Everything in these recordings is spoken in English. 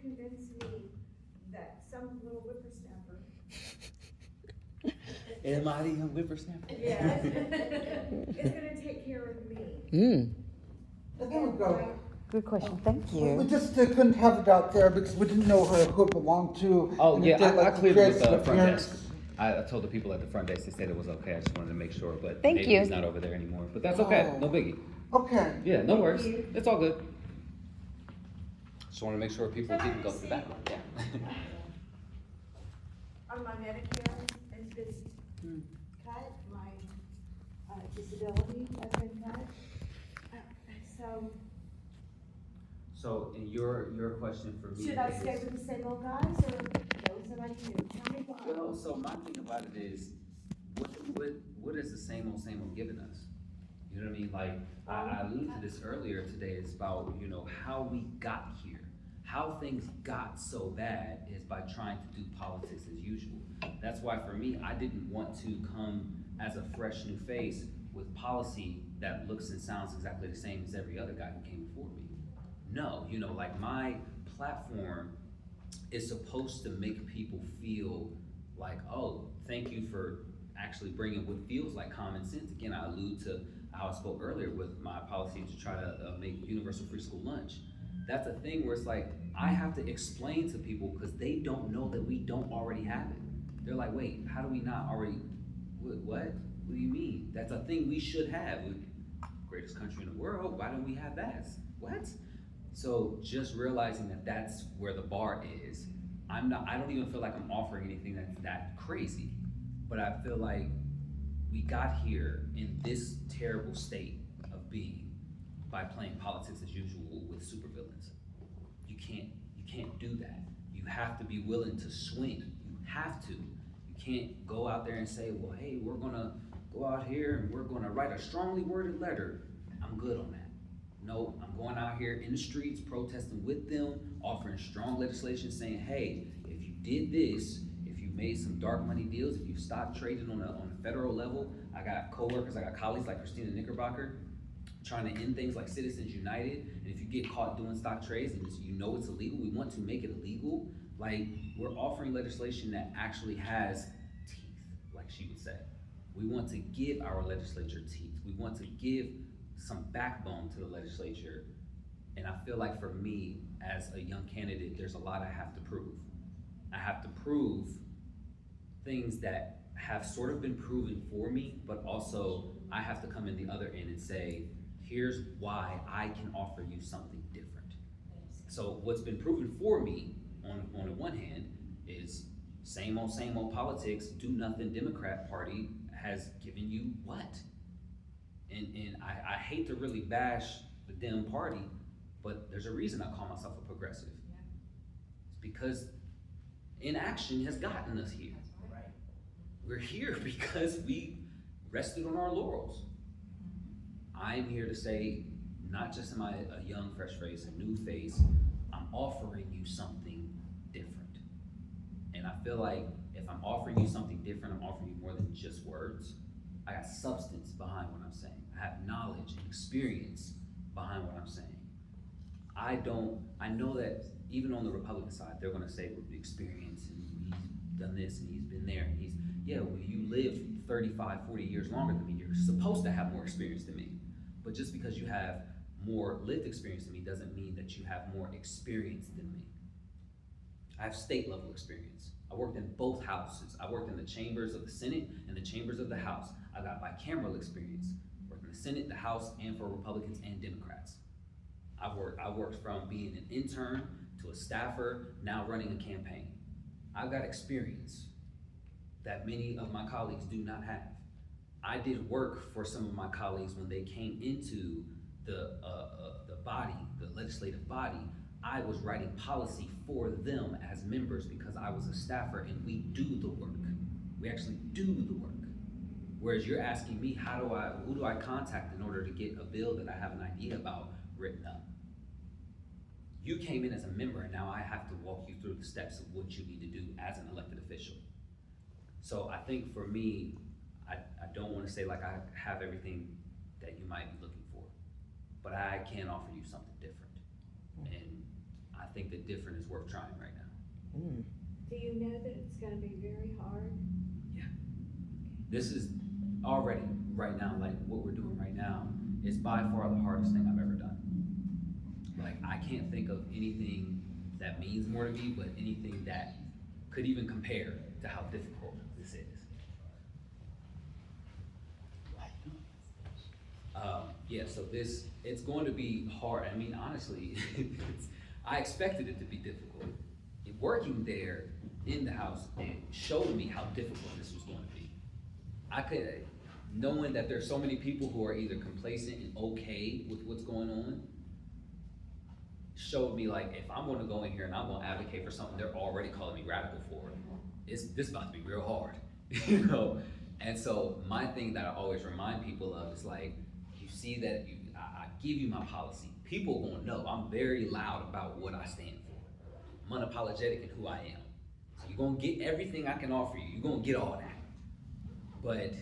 convince me that some little whippersnapper. Am I the young whippersnapper? Yeah. Is gonna take care of me. There we go. Good question, thank We you. just couldn't have it out there because we didn't know who it belonged to. Oh, and yeah, it did, I like, cleared it with create the some front appearance. desk. I told the people at the front desk, they said it was okay, I just wanted to make sure, but Thank maybe you. he's not over there anymore, but that's okay, no biggie. Okay. Yeah, no worries, you. it's all good. Just wanna make sure people didn't go to the back one, yeah. On my Medicare has been cut, my disability has been cut. So, So, and your question for me should I is- stay with the same old guys or go with somebody new? Tell me why. Well, so my thing about it is, what is the same old giving us? You know what I mean? Like, I alluded to this earlier today, it's about, you know, how we got here. How things got so bad is by trying to do politics as usual. That's why for me, I didn't want to come as a fresh new face with policy that looks and sounds exactly the same as every other guy who came before me. No, you know, like my platform is supposed to make people feel like, oh, thank you for actually bringing what feels like common sense. Again, I allude to how I spoke earlier with my policy to try to make universal free school lunch. That's a thing where it's like, I have to explain to people because they don't know that we don't already have it. They're like, wait, how do we not already, what? What do you mean? That's a thing we should have. Greatest country in the world, why don't we have that? What? So just realizing that that's where the bar is, I don't even feel like I'm offering anything that's that crazy, but I feel like we got here in this terrible state of being by playing politics as usual with supervillains. You can't do that. You have to be willing to swing. You have to. You can't go out there and say, well, hey, we're gonna go out here and we're gonna write a strongly worded letter. I'm good on that. No, I'm going out here in the streets, protesting with them, offering strong legislation saying, hey, if you did this, if you made some dark money deals, if you stopped trading on a federal level, I got coworkers, I got colleagues like Christina Knickerbocker, trying to end things like Citizens United, and if you get caught doing stock trades and you know it's illegal, we want to make it illegal. Like, we're offering legislation that actually has teeth, like she would say. We want to give our legislature teeth. We want to give some backbone to the legislature. And I feel like for me, as a young candidate, there's a lot I have to prove. I have to prove things that have sort of been proven for me, but also I have to come in the other end and say, here's why I can offer you something different. So what's been proven for me on the one hand is same old politics, do nothing Democrat Party has given you what? And I hate to really bash the Dem party, but there's a reason I call myself a progressive. It's because inaction has gotten us here. We're here because we rested on our laurels. I'm here to say, not just am I a young, fresh face, a new face, I'm offering you something different. And I feel like if I'm offering you something different, I'm offering you more than just words. I got substance behind what I'm saying. I have knowledge and experience behind what I'm saying. I know that even on the Republican side, they're gonna say with experience and he's done this and he's been there and well, you live 35, 40 years longer than me. You're supposed to have more experience than me. But just because you have more lived experience than me doesn't mean that you have more experience than me. I have state level experience. I worked in both houses. I worked in the chambers of the Senate and the chambers of the House. I got bicameral experience. Worked in the Senate, the House, and for Republicans and Democrats. I worked from being an intern to a staffer, now running a campaign. I've got experience that many of my colleagues do not have. I did work for some of my colleagues when they came into the body, the legislative body. I was writing policy for them as members because I was a staffer and we do the work. We actually do the work. Whereas you're asking me, who do I contact in order to get a bill that I have an idea about written up? You came in as a member and now I have to walk you through the steps of what you need to do as an elected official. So I think for me, I don't want to say like I have everything that you might be looking for, but I can offer you something different. And I think that different is worth trying right now. Do you know that it's gonna be very hard? This is already, right now, like what we're doing right now, is by far the hardest thing I've ever done. Like, I can't think of anything that means more to me, but anything that could even compare to how difficult this is. Yeah, so it's going to be hard. I mean, honestly, I expected it to be difficult. Working there in the house, it showed me how difficult this was going to be. Knowing that there's so many people who are either complacent and okay with what's going on, showed me like, if I'm gonna go in here and I'm gonna advocate for something they're already calling me radical for, this is about to be real hard, you know? And so my thing that I always remind people of is like, you see that I give you my policy. People gonna know I'm very loud about what I stand for. I'm unapologetic in who I am. So you're gonna get everything I can offer you. You're gonna get all that. But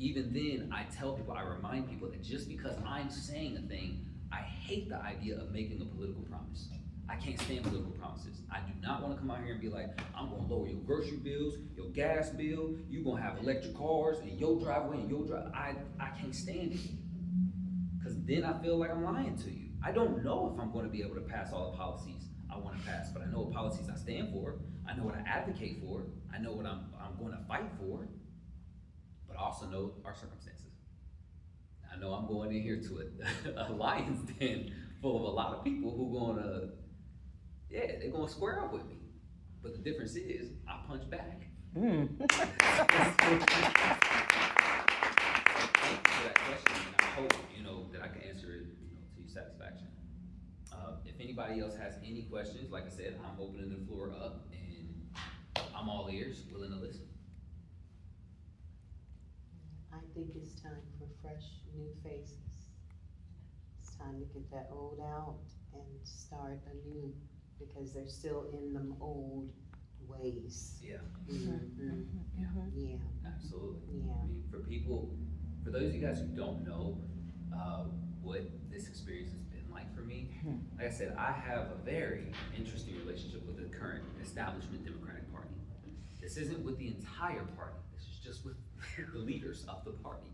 even then, I tell people, I remind people that just because I'm saying a thing, I hate the idea of making a political promise. I can't stand political promises. I do not want to come out here and be like, I'm gonna lower your grocery bills, your gas bill, you're gonna have electric cars in your driveway and your drive. I can't stand it. Because then I feel like I'm lying to you. I don't know if I'm gonna be able to pass all the policies I wanna pass, but I know what policies I stand for. I know what I advocate for. I know what I'm gonna fight for. But I also know our circumstances. I know I'm going in here to a lion's den full of a lot of people who they're gonna square up with me. But the difference is, I punch back. Thank you for that question, and I hope, that I can answer it, to your satisfaction. If anybody else has any questions, like I said, I'm opening the floor up, and I'm all ears, willing to listen. I think it's time for fresh, new faces. It's time to get that old out and start anew, because they're still in them old ways. Yeah. Yeah. Absolutely. Yeah. I mean, for those of you guys who don't know what this experience has been like for me, like I said, I have a very interesting relationship with the current establishment Democratic Party. This isn't with the entire party. This is just with the leaders of the party.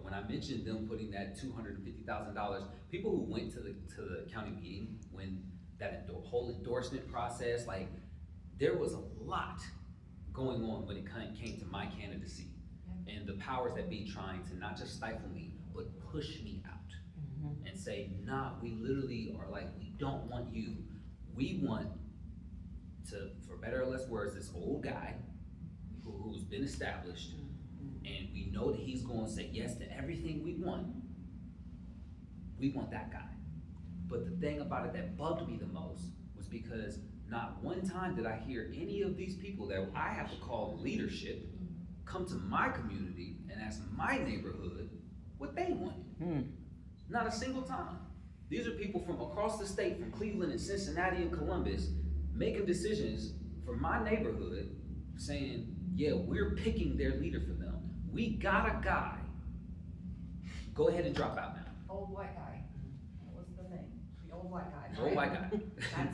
When I mentioned them putting that $250,000, people who went to the county meeting, when that whole endorsement process, like, there was a lot going on when it came to my candidacy, and the powers that be trying to not just stifle me, but push me out and say, nah, we literally are like, we don't want you. We want to, for better or less words, this old guy who's been established, and we know that he's going to say yes to everything we want. We want that guy. But the thing about it that bugged me the most was because not one time did I hear any of these people that I have to call leadership come to my community and ask my neighborhood what they wanted. Not a single time. These are people from across the state, from Cleveland and Cincinnati and Columbus, making decisions for my neighborhood, saying, yeah, we're picking their leader for them. We got a guy. Go ahead and drop out now. Old white guy. What was the name? The old white guy. Old white guy.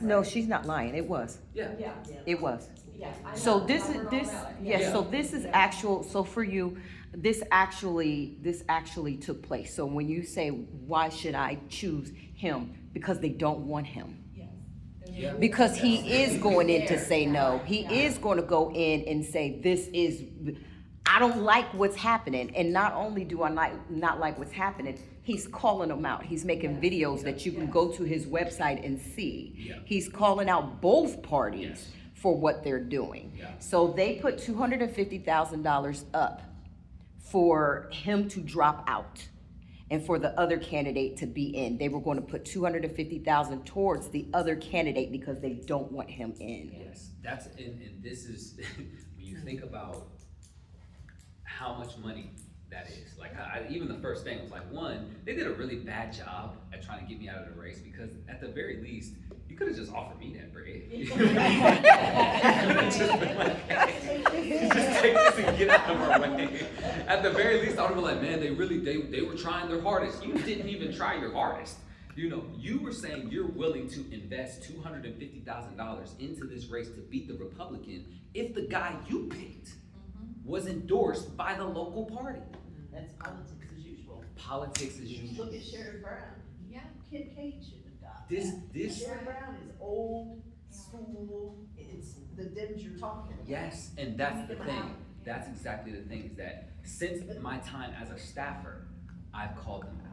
No, she's not lying. It was. Yeah. Yeah, It was. yeah. I So know. this I is heard all this about it. yes. Yeah. So this is actual. So for you, this actually took place. So when you say why should I choose him, because they don't want him. Yes. Yeah. Because he is going in to There. say no. He Yeah. is going to go in and say this is. I don't like what's happening, and not only do I not like what's happening, he's calling them out. He's making videos that you can go to his website and see. Yeah. He's calling out both parties Yes. for what they're doing. Yeah. So they put $250,000 up for him to drop out and for the other candidate to be in. They were going to put $250,000 towards the other candidate because they don't want him in. Yes, and this is, when you think about how much money that is. Like, even the first thing was like, one, they did a really bad job at trying to get me out of the race, because at the very least, you could have just offered me that bread. You could have just been like, hey, just take this and get out of our way. At the very least, I would have been like, man, they were trying their hardest. You didn't even try your hardest. You know, you were saying you're willing to invest $250,000 into this race to beat the Republican if the guy you picked was endorsed by the local party. That's politics as usual. Politics as usual. Look at Sherrod Brown. Yeah. Kid Kate shouldn't have got This, that. this, Sherrod Brown is old school, it's the Dems you're talking about. yes, and that's the Them thing. out. That's exactly the thing, is that since my time as a staffer, I've called them out.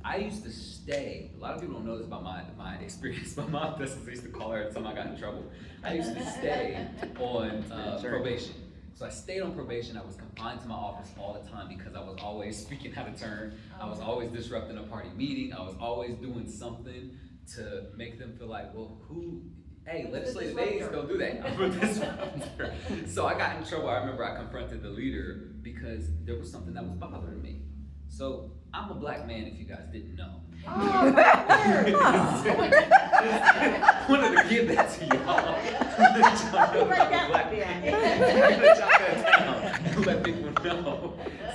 I used to stay, a lot of people don't know this about my experience. My mom used to call her every time I got in trouble. I used to stay on probation. So I stayed on probation. I was confined to my office all the time because I was always speaking out of turn. I was always disrupting a party meeting. I was always doing something to make them feel like, well, hey, legislative aides don't do that. I'm a disruptor. So I got in trouble. I remember I confronted the leader because there was something that was bothering me. So I'm a black man, if you guys didn't know. I wanted to give that to y'all. Write that Black one down. Jot that down to let people know.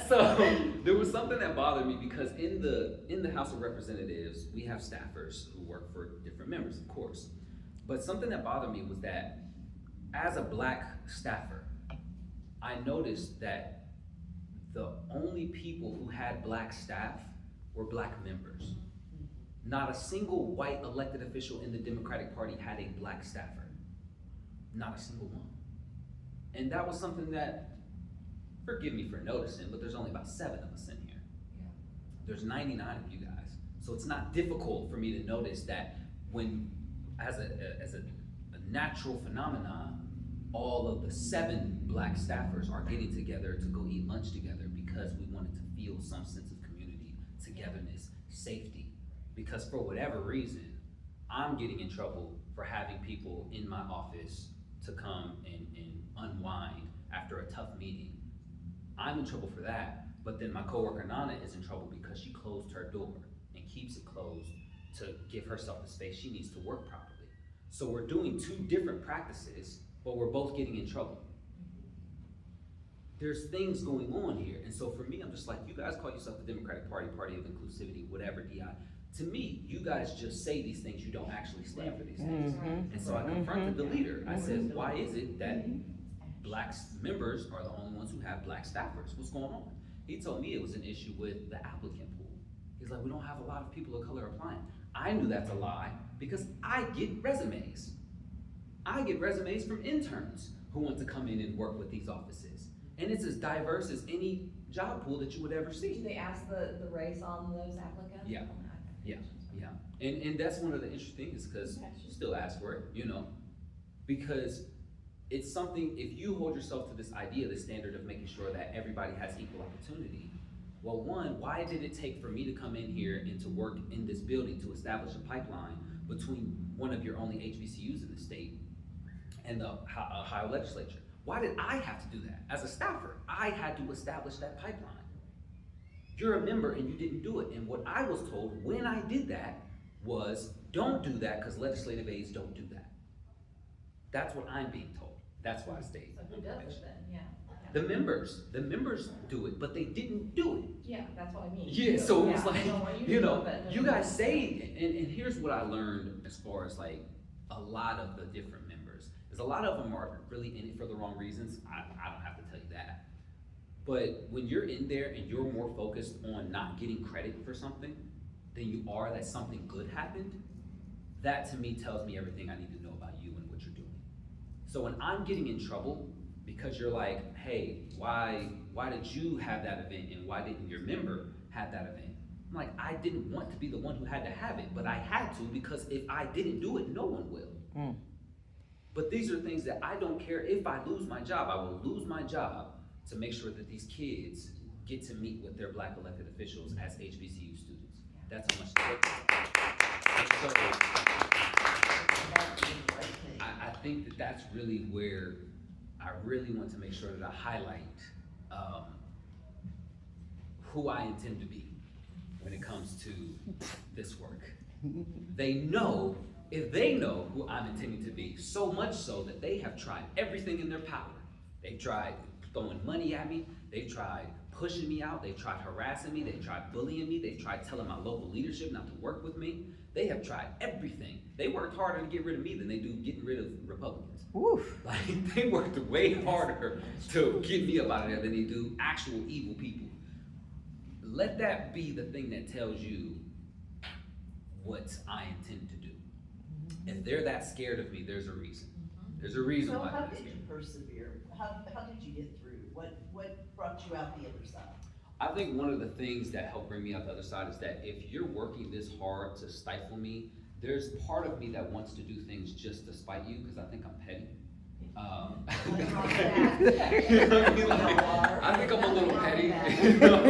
So there was something that bothered me because in the House of Representatives, we have staffers who work for different members, of course. But something that bothered me was that as a black staffer, I noticed that the only people who had black staff were black members. Not a single white elected official in the Democratic Party had a black staffer. Not a single one. And that was something that, forgive me for noticing, but there's only about 7 of us in here. There's 99 of you guys. So it's not difficult for me to notice that when, as a natural phenomenon, all of the 7 black staffers are getting together to go eat lunch together because we wanted to feel some sense of community, togetherness, safety. Because for whatever reason, I'm getting in trouble for having people in my office to come and unwind after a tough meeting. I'm in trouble for that, but then my coworker Nana is in trouble because she closed her door and keeps it closed to give herself the space she needs to work properly. So we're doing 2 different practices, but we're both getting in trouble. There's things going on here, and so for me, I'm just like, you guys call yourself the Democratic Party, Party of Inclusivity, whatever, DI. To me, you guys just say these things, you don't actually stand for these things. And so I confronted the leader. I said, why is it that black members are the only ones who have black staffers? What's going on? He told me it was an issue with the applicant pool. He's like, we don't have a lot of people of color applying. I knew that's a lie because I get resumes. I get resumes from interns who want to come in and work with these offices. And it's as diverse as any job pool that you would ever Do see. they ask the race on those applicants? Yeah. Yeah, yeah. And that's one of the interesting things, because you still ask for it, you know, because it's something, if you hold yourself to this idea, this standard of making sure that everybody has equal opportunity, well, one, why did it take for me to come in here and to work in this building to establish a pipeline between one of your only HBCUs in the state and the Ohio legislature? Why did I have to do that? As a staffer, I had to establish that pipeline. You're a member and you didn't do it. And what I was told when I did that was, don't do that because legislative aides don't do that. That's what I'm being told. That's why I stayed. So who does it then? Yeah. The members do it, but they didn't do it. Yeah, that's what I mean. Yeah, so it was Yeah, like, I don't want to you do know, it, but- you guys say, and here's what I learned as far as like a lot of the different members, is a lot of them are really in it for the wrong reasons. I don't have to tell you that. But when you're in there and you're more focused on not getting credit for something than you are that something good happened, that to me tells me everything I need to know about you and what you're doing. So when I'm getting in trouble because you're like, hey, why did you have that event and why didn't your member have that event? I'm like, I didn't want to be the one who had to have it, but I had to because if I didn't do it, no one will. But these are things that I don't care if I lose my job. I will lose my job to make sure that these kids get to meet with their black elected officials as HBCU students. That's how much they I think that that's really where I really want to make sure that I highlight who I intend to be when it comes to this work. They know, if they know who I'm intending to be, so much so that they have tried everything in their power. They've tried throwing money at me, they've tried pushing me out, they've tried harassing me, they've tried bullying me, they've tried telling my local leadership not to work with me. They have tried everything. They worked harder to get rid of me than they do getting rid of Republicans. Woof. Like, they worked way harder to get me up out of there than they do actual evil people. Let that be the thing that tells you what I intend to do. If they're that scared of me, there's a reason. There's a reason So why how they're did scared. you persevere? How did you get through? What brought you out the other side? I think one of the things that helped bring me out the other side is that if you're working this hard to stifle me, there's part of me that wants to do things just to spite you, because I think I'm petty. You know what I mean? Like, I think I'm a little petty. You know?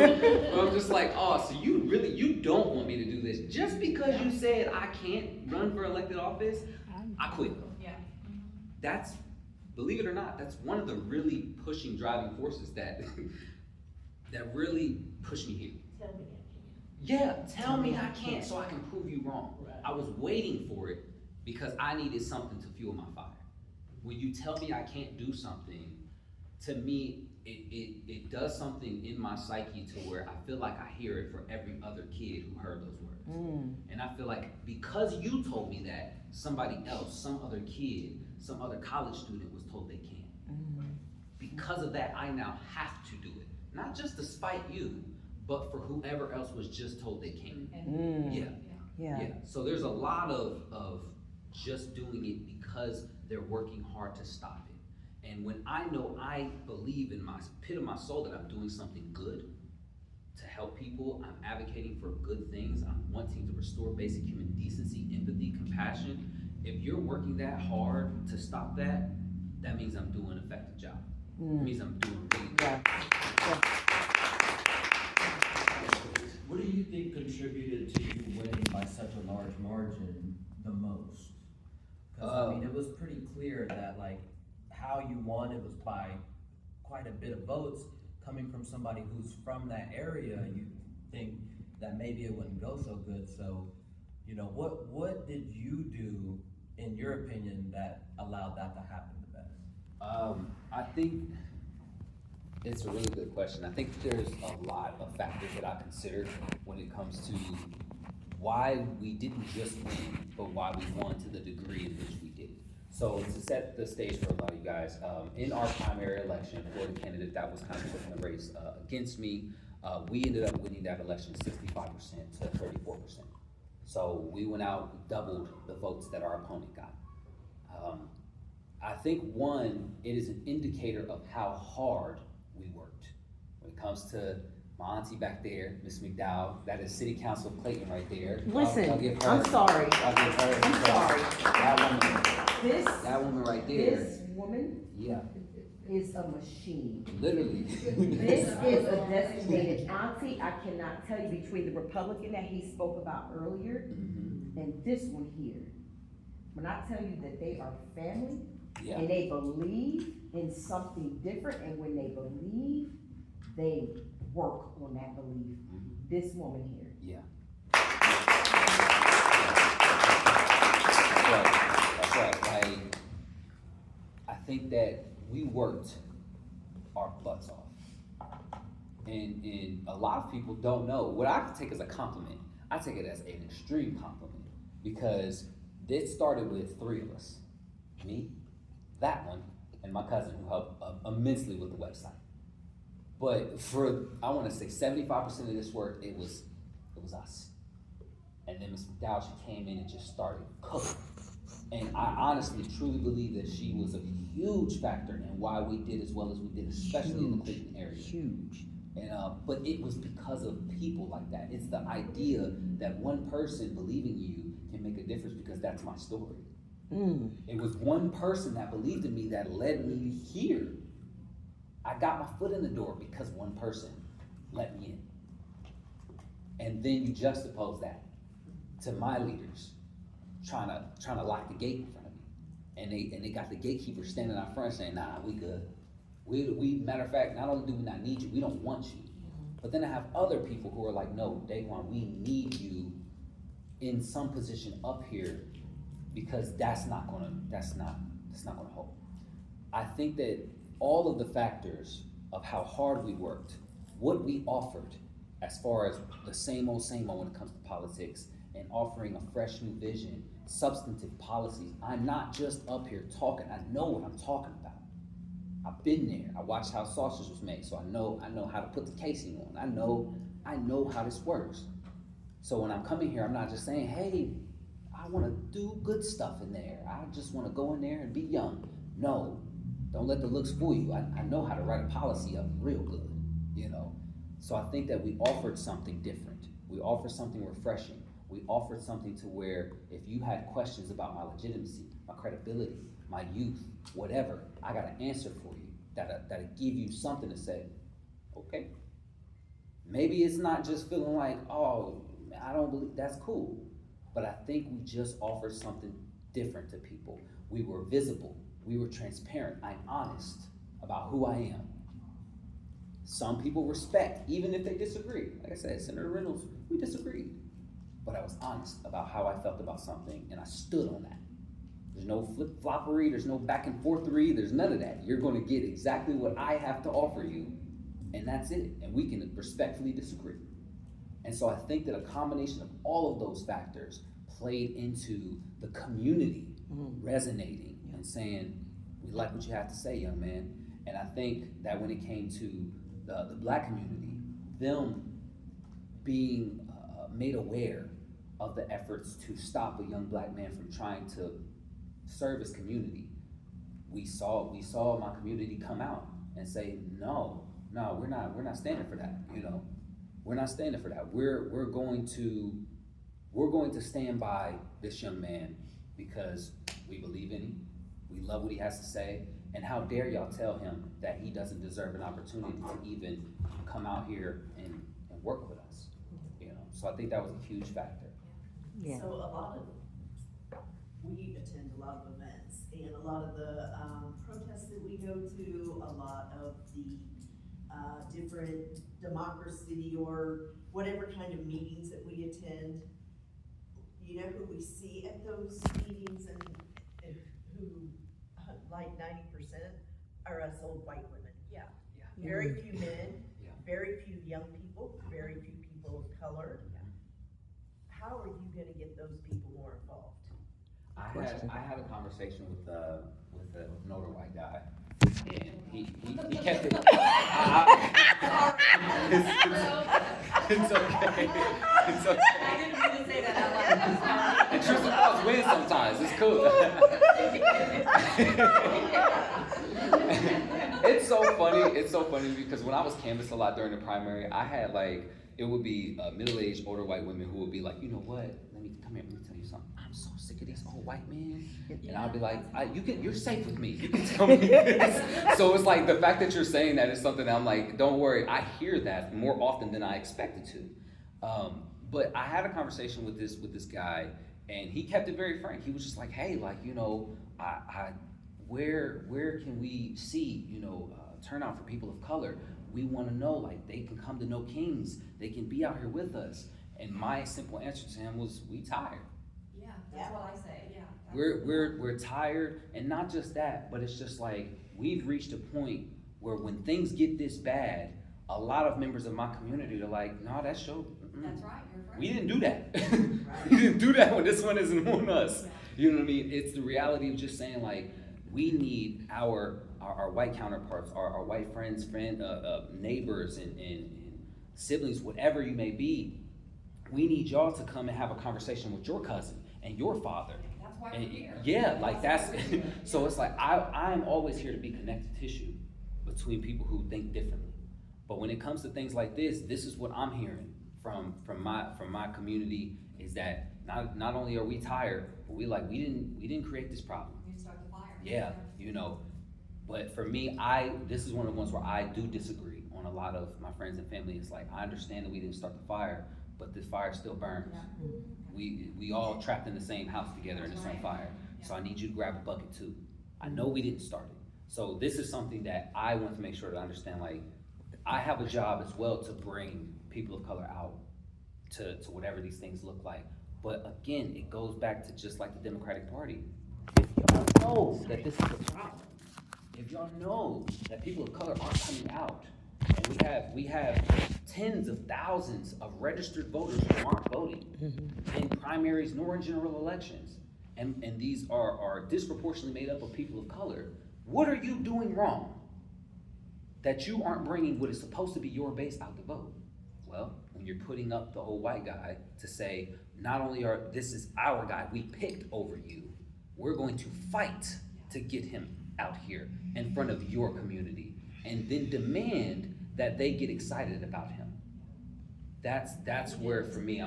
But I'm just like, oh, so you don't want me to do this just because you said I can't run for elected office? I quit. Yeah. That's, believe it or not, that's one of the really pushing, driving forces that that really push me here. Tell me again. Yeah, tell me I can't so I can prove you wrong. Right. I was waiting for it because I needed something to fuel my fire. When you tell me I can't do something, to me, it does something in my psyche to where I feel like I hear it for every other kid who heard those words. And I feel like because you told me that, somebody else, some other kid, some other college student was told they can't. Because of that, I now have to do it. Not just to spite you, but for whoever else was just told they can't. Yeah. Yeah. Yeah, so there's a lot of just doing it because they're working hard to stop it. And when I know I believe in my pit of my soul that I'm doing something good to help people, I'm advocating for good things, I'm wanting to restore basic human decency, empathy, compassion. If you're working that hard to stop that, that means I'm doing an effective job. It means I'm doing really good. Yeah. What do you think contributed to you winning by such a large margin the most? Because I mean, it was pretty clear that like how you won, it was by quite a bit of votes coming from somebody who's from that area. You think that maybe it wouldn't go so good. So, you know, what did you do, in your opinion, that allowed that to happen the best? I think it's a really good question. I think there's a lot of factors that I consider when it comes to why we didn't just win, but why we won to the degree in which we did. So to set the stage for a lot of you guys, in our primary election for the candidate that was kind of put in the race against me, we ended up winning that election 65% to 34%. So we went out, doubled the votes that our opponent got. I think one, it is an indicator of how hard we worked. When it comes to my auntie back there, Miss McDowell, that is City Council Clayton right there. Listen, Y'all give her- I'm sorry. y'all give her- I'm sorry. That woman right there. This woman Yeah, is a machine. literally. This is a designated auntie. I cannot tell you between the Republican that he spoke about earlier Mhm. and this one here. When I tell you that they are family Yeah, and they believe in something different, and when they believe, they work on that belief. Mhm. This woman here. yeah. That's right. Like, I think that we worked our butts off. And a lot of people don't know. What I take as a compliment, I take it as an extreme compliment. Because this started with three of us. Me, that one, and my cousin who helped immensely with the website. But for, I wanna say 75% of this work, it was us. And then Ms. McDowell, she came in and just started cooking. And I honestly, truly believe that she was a huge factor in why we did as well as we did, especially in the Cleveland area. Huge. And, but it was because of people like that. It's the idea that one person believing in you can make a difference, because that's my story. It was one person that believed in me that led me here. I got my foot in the door because one person let me in. And then you juxtapose that to my leaders trying to lock the gate in front of me. And they got the gatekeeper standing out front saying, nah, we good. We matter of fact, not only do we not need you, we don't want you. But then I have other people who are like, no, Daquan, we need you in some position up here, because that's not gonna hold. I think that all of the factors of how hard we worked what we offered as far as the same old when it comes to politics and offering a fresh new vision, substantive policies. I'm not just up here talking, I know what I'm talking about. I've been there, I watched how sausage was made, so I know how to put the casing on. I know how this works. So when I'm coming here, I'm not just saying, hey, I wanna do good stuff in there. I just wanna go in there and be young. No, don't let the looks fool you. I know how to write a policy up real good, you know? So I think that we offered something different. We offered something refreshing. We offered something to where if you had questions about my legitimacy, my credibility, my youth, whatever, I got an answer for you that'll give you something to say, okay. Maybe it's not just feeling like, oh, I don't believe, that's cool. But I think we just offered something different to people. We were visible, we were transparent, I'm honest about who I am. Some people respect, even if they disagree. Like I said, Senator Reynolds, we disagreed. But I was honest about how I felt about something, and I stood on that. There's no flip-floppery, there's no back and forthery, there's none of that. You're gonna get exactly what I have to offer you, and that's it. And we can respectfully disagree. And so I think that a combination of all of those factors played into the community resonating and saying, we like what you have to say, young man. And I think that when it came to the Black community, them being made aware of the efforts to stop a young Black man from trying to serve his community, we saw my community come out and say, no, we're not standing for that, you know. We're not standing for that. We're going to stand by this young man because we believe in him, we love what he has to say, and how dare y'all tell him that he doesn't deserve an opportunity to even come out here and work with us, you know? So I think that was a huge factor. Yeah. So we attend a lot of events, and a lot of the protests that we go to, a lot of the different democracy or whatever kind of meetings that we attend, you know who we see at those meetings and who, like 90% are us old white women. Yeah. Very few men, very few young people, very few people of color. How are you gonna get those people more involved? I had a conversation with an older white guy, and he kept it. It's okay. It's okay. I didn't mean to say that out loud. And truth and false win sometimes. It's cool. It's so funny because when I was canvassed a lot during the primary, I had it would be middle-aged older white women who would be like, you know what? Let me tell you something. I'm so sick of these old white men. And I'll be like, you're safe with me. You can tell me this. So it's like the fact that you're saying that is something that I'm like, don't worry. I hear that more often than I expected to. But I had a conversation with this guy, and he kept it very frank. He was just like, hey, where can we see, turnout for people of color? We want to know, they can come to know Kings. They can be out here with us. And my simple answer to him was, we tired. Yeah, that's what I say, yeah. We're tired, and not just that, but it's just we've reached a point where when things get this bad, a lot of members of my community are like, no, that's your. That's right, you're right. We didn't do that. We didn't do that when this one isn't on us. You know what I mean? It's the reality of just saying we need our white counterparts, our white friends, neighbors and siblings, whatever you may be. We need y'all to come and have a conversation with your cousin and your father. That's why we're here. Yeah, that's, so it's I'm always here to be connective tissue between people who think differently. But when it comes to things like this is what I'm hearing from my community, is that not only are we tired, but we didn't create this problem. You start the fire. Yeah, but for me, this is one of the ones where I do disagree on a lot of my friends and family. It's I understand that we didn't start the fire, but this fire still burns. Yeah. We all trapped in the same house together and it's on fire. So I need you to grab a bucket too. I know we didn't start it. So this is something that I want to make sure to understand, I have a job as well to bring people of color out to whatever these things look like. But again, it goes back to just like the Democratic Party. If y'all know that this is a problem, if y'all know that people of color aren't coming out, And we have tens of thousands of registered voters who aren't voting in primaries nor in general elections. And these are disproportionately made up of people of color. What are you doing wrong that you aren't bringing what is supposed to be your base out to vote? Well, when you're putting up the old white guy to say, not only this is our guy we picked over you, we're going to fight to get him out here in front of your community, and then demand that they get excited about him. That's where for me, yeah,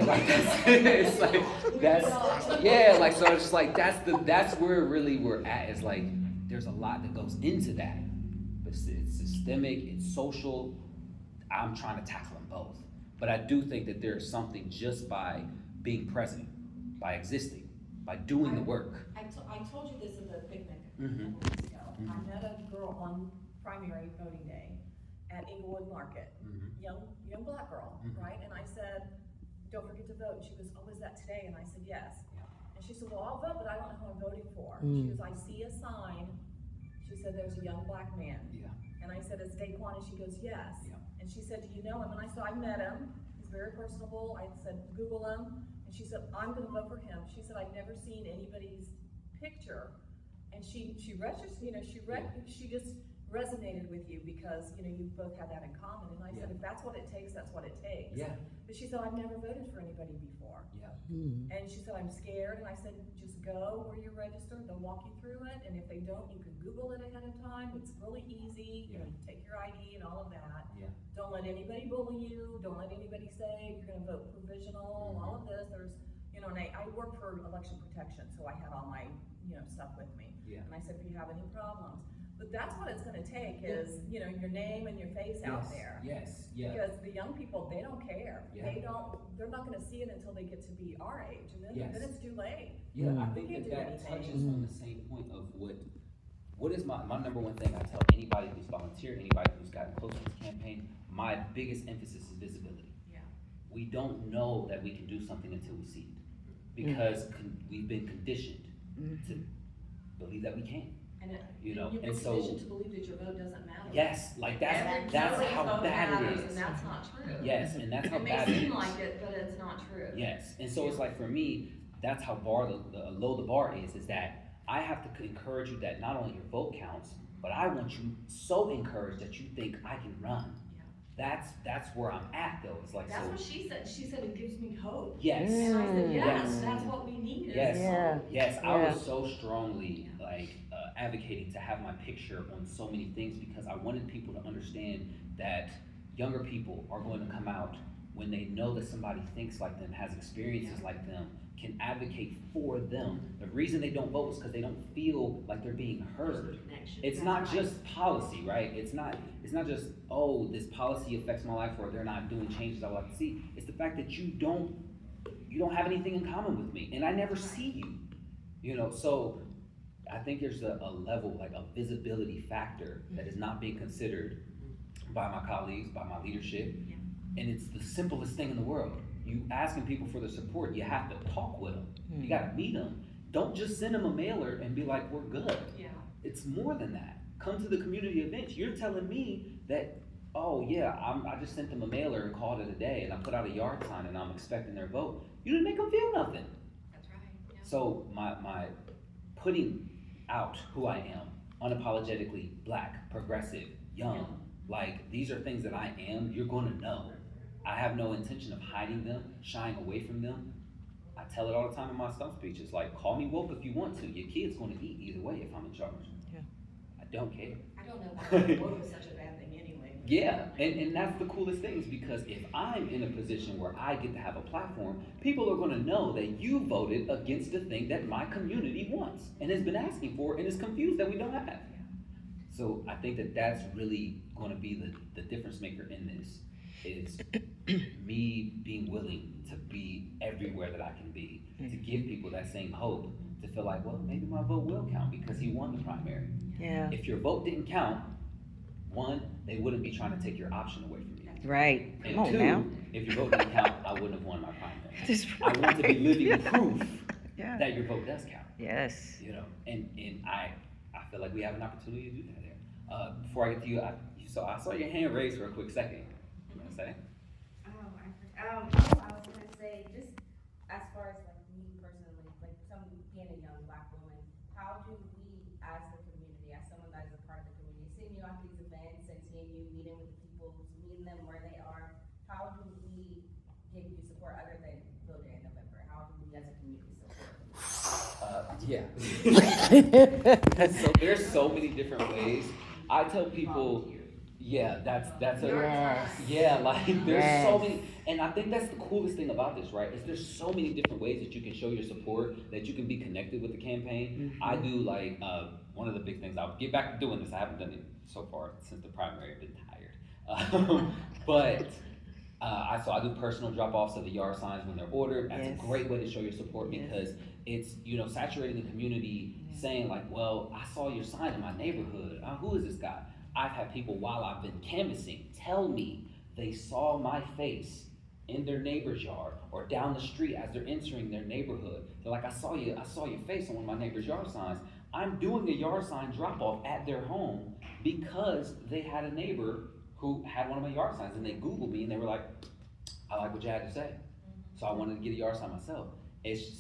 like that's, it's like, yeah, like, so it's like, that's where really we're at, is like, there's a lot that goes into that, but it's systemic, it's social. I'm trying to tackle them both, but I do think that there's something just by being present, by existing, by doing the work. I told you this at the picnic a Mhm. couple weeks ago. Mhm. I met a girl on primary voting day at Inglewood Market, young black girl, Mhm. right? And I said, don't forget to vote. And she goes, oh, is that today? And I said, yes. Yeah. And she said, well, I'll vote, but I don't know who I'm voting for. She goes, I see a sign. She said, there's a young black man. Yeah. And I said, it's Daquan, and she goes, yes. Yeah. And she said, do you know him? And I said, I met him. He's very personable. I said, Google him. And she said, I'm gonna vote for him. She said, I've never seen anybody's picture. And she registered, she just resonated with you because, you both had that in common. And I said, Yeah. if that's what it takes, that's what it takes. Yeah. But she said, I've never voted for anybody before. Yeah. And she said, I'm scared. And I said, just go where you're registered. They'll walk you through it. And if they don't, you can Google it ahead of time. It's really easy. You take your ID and all of that. Yeah. Don't let anybody bully you. Don't let anybody say you're gonna vote provisional, all of this. There's, and I work for election protection, so I had all my, stuff with me. Yeah. And I said, if you have any problems, but that's what it's gonna take is, your name and your face out there. Yes, yeah. Because the young people, they don't care. Yeah. They're not gonna see it until they get to be our age, and then Yes. it's too late. Yeah, I think can't that do that anything. touches on the same point of what is my number one thing I tell anybody who's volunteered, anybody who's gotten close to this campaign, my biggest emphasis is visibility. Yeah. We don't know that we can do something until we see it, because we've been conditioned to believe that we can. And You know, you've been and so- conditioned to believe that your vote doesn't matter. Yes, like that's Nobody's how vote bad it matters, is. And that's not true. Yes, and that's how It bad may it is. seem like it, but it's not true. Yes, and so it's like for me, that's how low the bar is that I have to encourage you that not only your vote counts, but I want you so encouraged that you think I can run. Yeah. That's where I'm at though. It's like, That's so what she said. She said it gives me hope. yes, And I said, yes, Yes. that's what we need. is yes, hope. yes. I was so strongly like advocating to have my picture on so many things because I wanted people to understand that younger people are going to come out when they know that somebody thinks like them, has experiences like them, can advocate for them. The reason they don't vote is because they don't feel like they're being heard. It's not just policy, right? It's not just, oh, this policy affects my life or they're not doing changes I would like to see. It's the fact that you don't have anything in common with me and I never see you. So I think there's a level, like a visibility factor that is not being considered by my colleagues, by my leadership. And it's the simplest thing in the world. You asking people for their support, you have to talk with them. You gotta meet them. Don't just send them a mailer and be like, we're good. Yeah. It's more than that. Come to the community events. You're telling me that, oh yeah, I just sent them a mailer and called it a day and I put out a yard sign and I'm expecting their vote. You didn't make them feel nothing. That's right. Yeah. So my putting out who I am, unapologetically black, progressive, young, like these are things that I am, you're gonna know. I have no intention of hiding them, shying away from them. I tell it all the time in my stump speeches, like call me woke if you want to, your kid's gonna eat either way if I'm in charge. Yeah. I don't care. I don't know why vote is such a bad thing anyway. Yeah, and that's the coolest thing is because if I'm in a position where I get to have a platform, people are gonna know that you voted against the thing that my community wants and has been asking for and is confused that we don't have. So I think that that's really gonna be the difference maker in this, is me being willing to be everywhere that I can be, to give people that same hope, to feel like, well, maybe my vote will count because he won the primary. Yeah. If your vote didn't count, one, they wouldn't be trying to take your option away from you. Right. And Come on two, now. if your vote didn't count, I wouldn't have won my primary. That's I want to be right. living Yeah. proof Yeah. that your vote does count. Yes. And I feel like we have an opportunity to do that there. Before I get to you, I saw your hand raised for a quick second. You wanna say? I was gonna say, just as far as like me personally, like being a young black woman, how do we as the community, as someone that is a part of the community, seeing you at these events and seeing you meeting with the people, meeting them where they are, how do we give you support other than voting in November? How do we as a community support? Yeah. So there's so many different ways. I tell people, yeah, that's a, Yes. yeah, like there's so Yes. many, and I think that's the coolest thing about this, right? Is there's so many different ways that you can show your support, that you can be connected with the campaign. I do like, one of the big things, I'll get back to doing this, I haven't done it so far since the primary, I've been tired. But, so I do personal drop-offs of the yard signs when they're ordered. That's Yes. a great way to show your support because it's, saturating the community, saying like, well, I saw your sign in my neighborhood. Who is this guy? I've had people while I've been canvassing tell me they saw my face in their neighbor's yard or down the street as they're entering their neighborhood. They're like, I saw your face on one of my neighbor's yard signs. I'm doing a yard sign drop-off at their home because they had a neighbor who had one of my yard signs, and they Googled me and they were like, I like what you had to say. So I wanted to get a yard sign myself.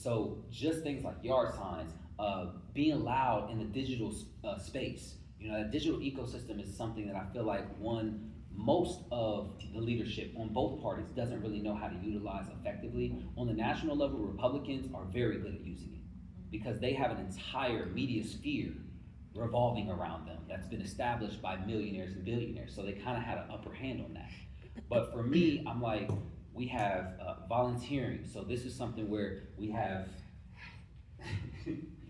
So just things like yard signs, being loud in the digital space. That digital ecosystem is something that I feel like most of the leadership on both parties doesn't really know how to utilize effectively. On the national level, Republicans are very good at using it because they have an entire media sphere revolving around them that's been established by millionaires and billionaires. So they kind of had an upper hand on that. But for me, I'm like, we have volunteering. So this is something where we have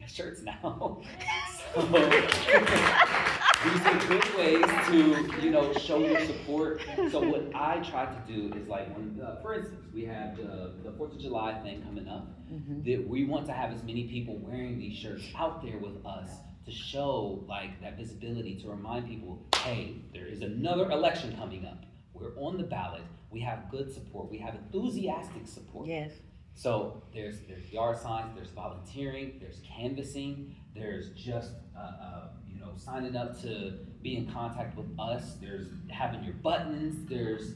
shirts now. So these are good ways to, show your support. So what I try to do is like when, for instance, we have the 4th of July thing coming up, that we want to have as many people wearing these shirts out there with us to show like that visibility, to remind people, hey, there is another election coming up. We're on the ballot. We have good support. We have enthusiastic support. Yes. So there's yard signs, there's volunteering, there's canvassing, there's just signing up to be in contact with us. There's having your buttons. There's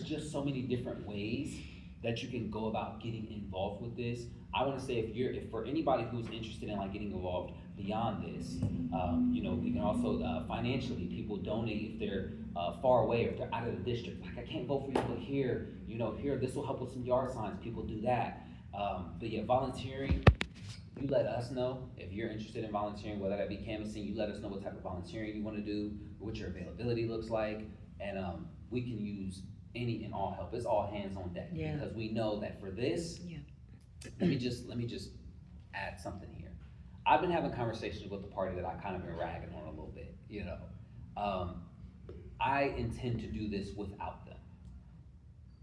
just so many different ways that you can go about getting involved with this. I want to say if for anybody who's interested in like getting involved beyond this, we can also financially people donate if they're far away, if they're out of the district. Like I can't vote for you, but here this will help with some yard signs. People do that. But yeah, volunteering. You let us know if you're interested in volunteering, whether that be canvassing. You let us know what type of volunteering you want to do, what your availability looks like, and we can use any and all help. It's all hands on deck because we know that for this. Yeah. Let me just add something here. I've been having conversations with the party that I kind of been ragging on a little bit. I intend to do this without them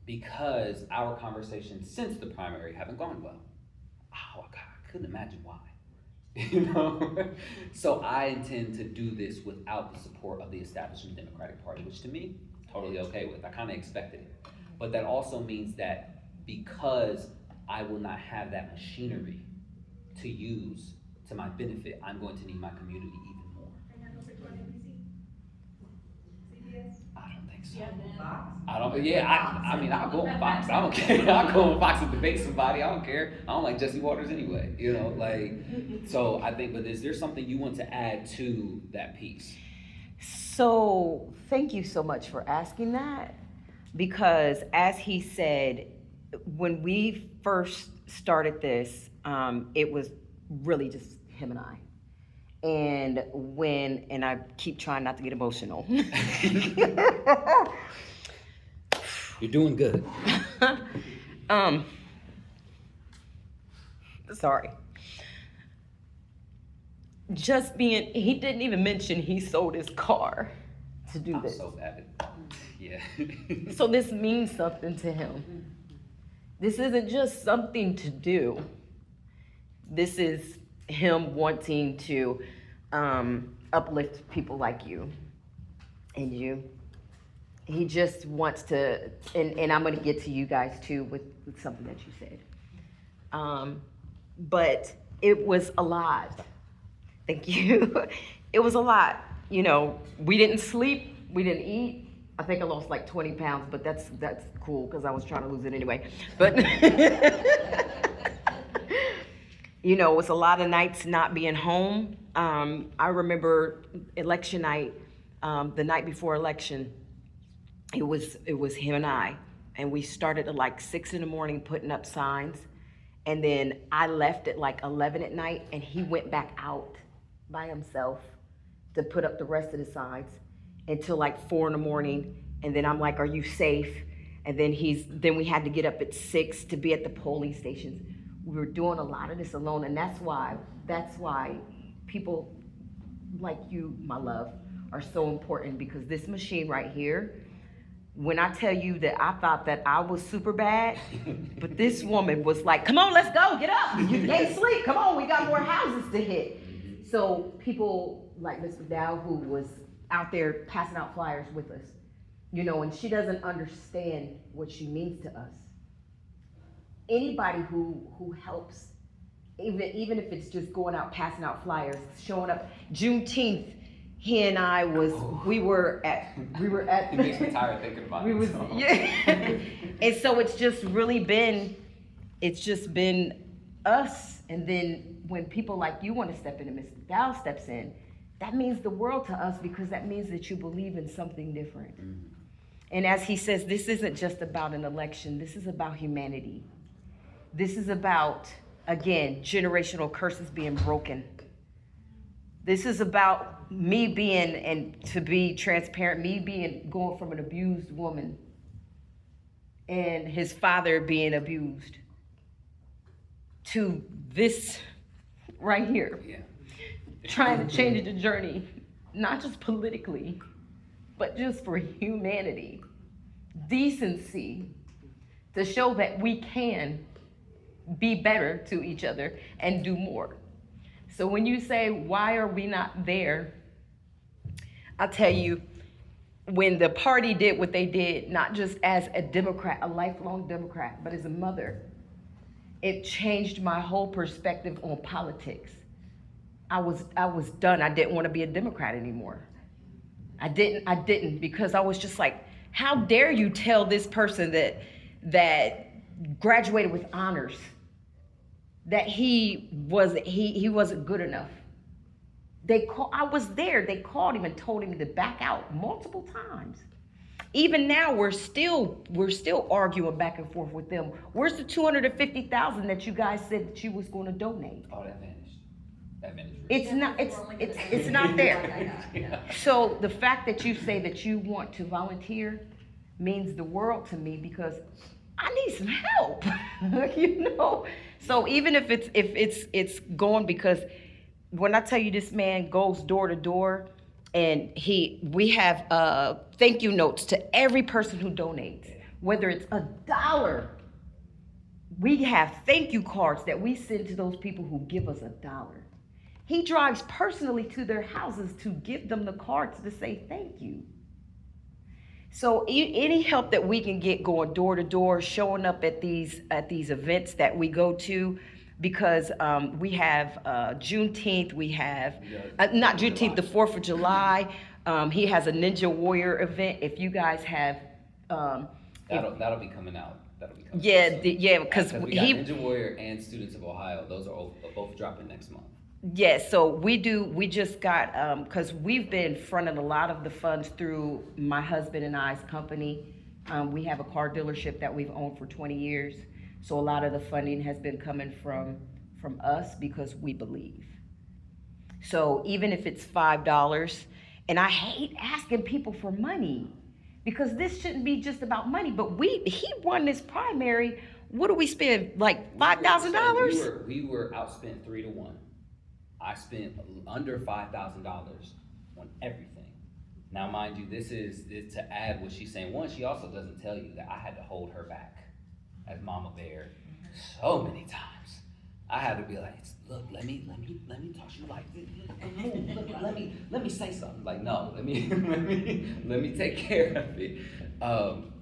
because our conversations since the primary haven't gone well. Oh God, I couldn't imagine why. So I intend to do this without the support of the establishment Democratic Party, which to me, totally okay with. I kind of expected it. But that also means that because I will not have that machinery to use to my benefit, I'm going to need my community even more. I don't think so. I mean, I'll go on Fox. I don't care. I'll go on Fox and debate somebody. I don't care. I don't like Jesse Waters anyway, so I think, but is there something you want to add to that piece? So thank you so much for asking that, because as he said, when we first started this, it was really just him and I. And I keep trying not to get emotional. You're doing good. Sorry. He didn't even mention he sold his car to do I'm this. so bad at yeah. So this means something to him. This isn't just something to do. This is him wanting to uplift people like you and you. He just wants to, and I'm going to get to you guys too with something that you said. But it was a lot. Thank you. It was a lot. you know, we didn't sleep, we didn't eat. I think I lost like 20 pounds, but that's cool because I was trying to lose it anyway. But you know, it was a lot of nights not being home. I remember election night, the night before election. It was him and I, and we started at like 6 a.m. putting up signs, and then I left at like 11 at night, and he went back out by himself to put up the rest of the signs until like 4 a.m. And then I'm like, "Are you safe?" And then then we had to get up at 6 to be at the polling stations. We were doing a lot of this alone, and that's why people like you, my love, are so important, because this machine right here, when I tell you that I thought that I was super bad, but this woman was like, "Come on, let's go, get up. You can't sleep. Come on, we got more houses to hit." So people like Ms. McDowell, who was out there passing out flyers with us, you know, and she doesn't understand what she means to us. Anybody who helps, even if it's just going out, passing out flyers, showing up. Juneteenth, he and I we were at It makes me tired thinking about it. So. Yeah. And so it's just been us. And then when people like you want to step in and Mr. Dow steps in, that means the world to us, because that means that you believe in something different. Mm-hmm. And as he says, this isn't just about an election. This is about humanity. This is about, again, generational curses being broken. This is about me being, and to be transparent, going from an abused woman and his father being abused to this right here. Yeah. Trying to change the journey, not just politically, but just for humanity, decency, to show that we can be better to each other and do more. So when you say, why are we not there? I'll tell you, when the party did what they did, not just as a Democrat, a lifelong Democrat, but as a mother, it changed my whole perspective on politics. I was done. I didn't want to be a Democrat anymore. I didn't, because I was just like, how dare you tell this person that graduated with honors that he wasn't good enough. I was there. They called him and told him to back out multiple times. Even now, we're still arguing back and forth with them. Where's the $250,000 that you guys said that you was going to donate? Oh, that vanished. That vanished. It's not there. Yeah. So the fact that you say that you want to volunteer means the world to me, because I need some help. You know. So even if it's going, because when I tell you this man goes door to door, and we have thank you notes to every person who donates, whether it's $1. We have thank you cards that we send to those people who give us $1. He drives personally to their houses to give them the cards to say thank you. So any help that we can get going door to door, showing up at these events that we go to, because we have Juneteenth, we have, not Juneteenth, the 4th of July. He has a Ninja Warrior event. If you guys have... That'll be coming out. Because we got Ninja Warrior and Students of Ohio. Those are both dropping next month. Yes, so we just got, because we've been fronting a lot of the funds through my husband and I's company. We have a car dealership that we've owned for 20 years. So a lot of the funding has been coming from us, because we believe. So even if it's $5, and I hate asking people for money, because this shouldn't be just about money, but he won this primary. What do we spend, like $5,000? We were outspent 3-1. I spent under $5,000 on everything. Now, mind you, this is to add what she's saying. One, she also doesn't tell you that I had to hold her back as Mama Bear so many times. I had to be like, look, let me talk to you like this. Look, let me say something. Like, no, let me take care of it.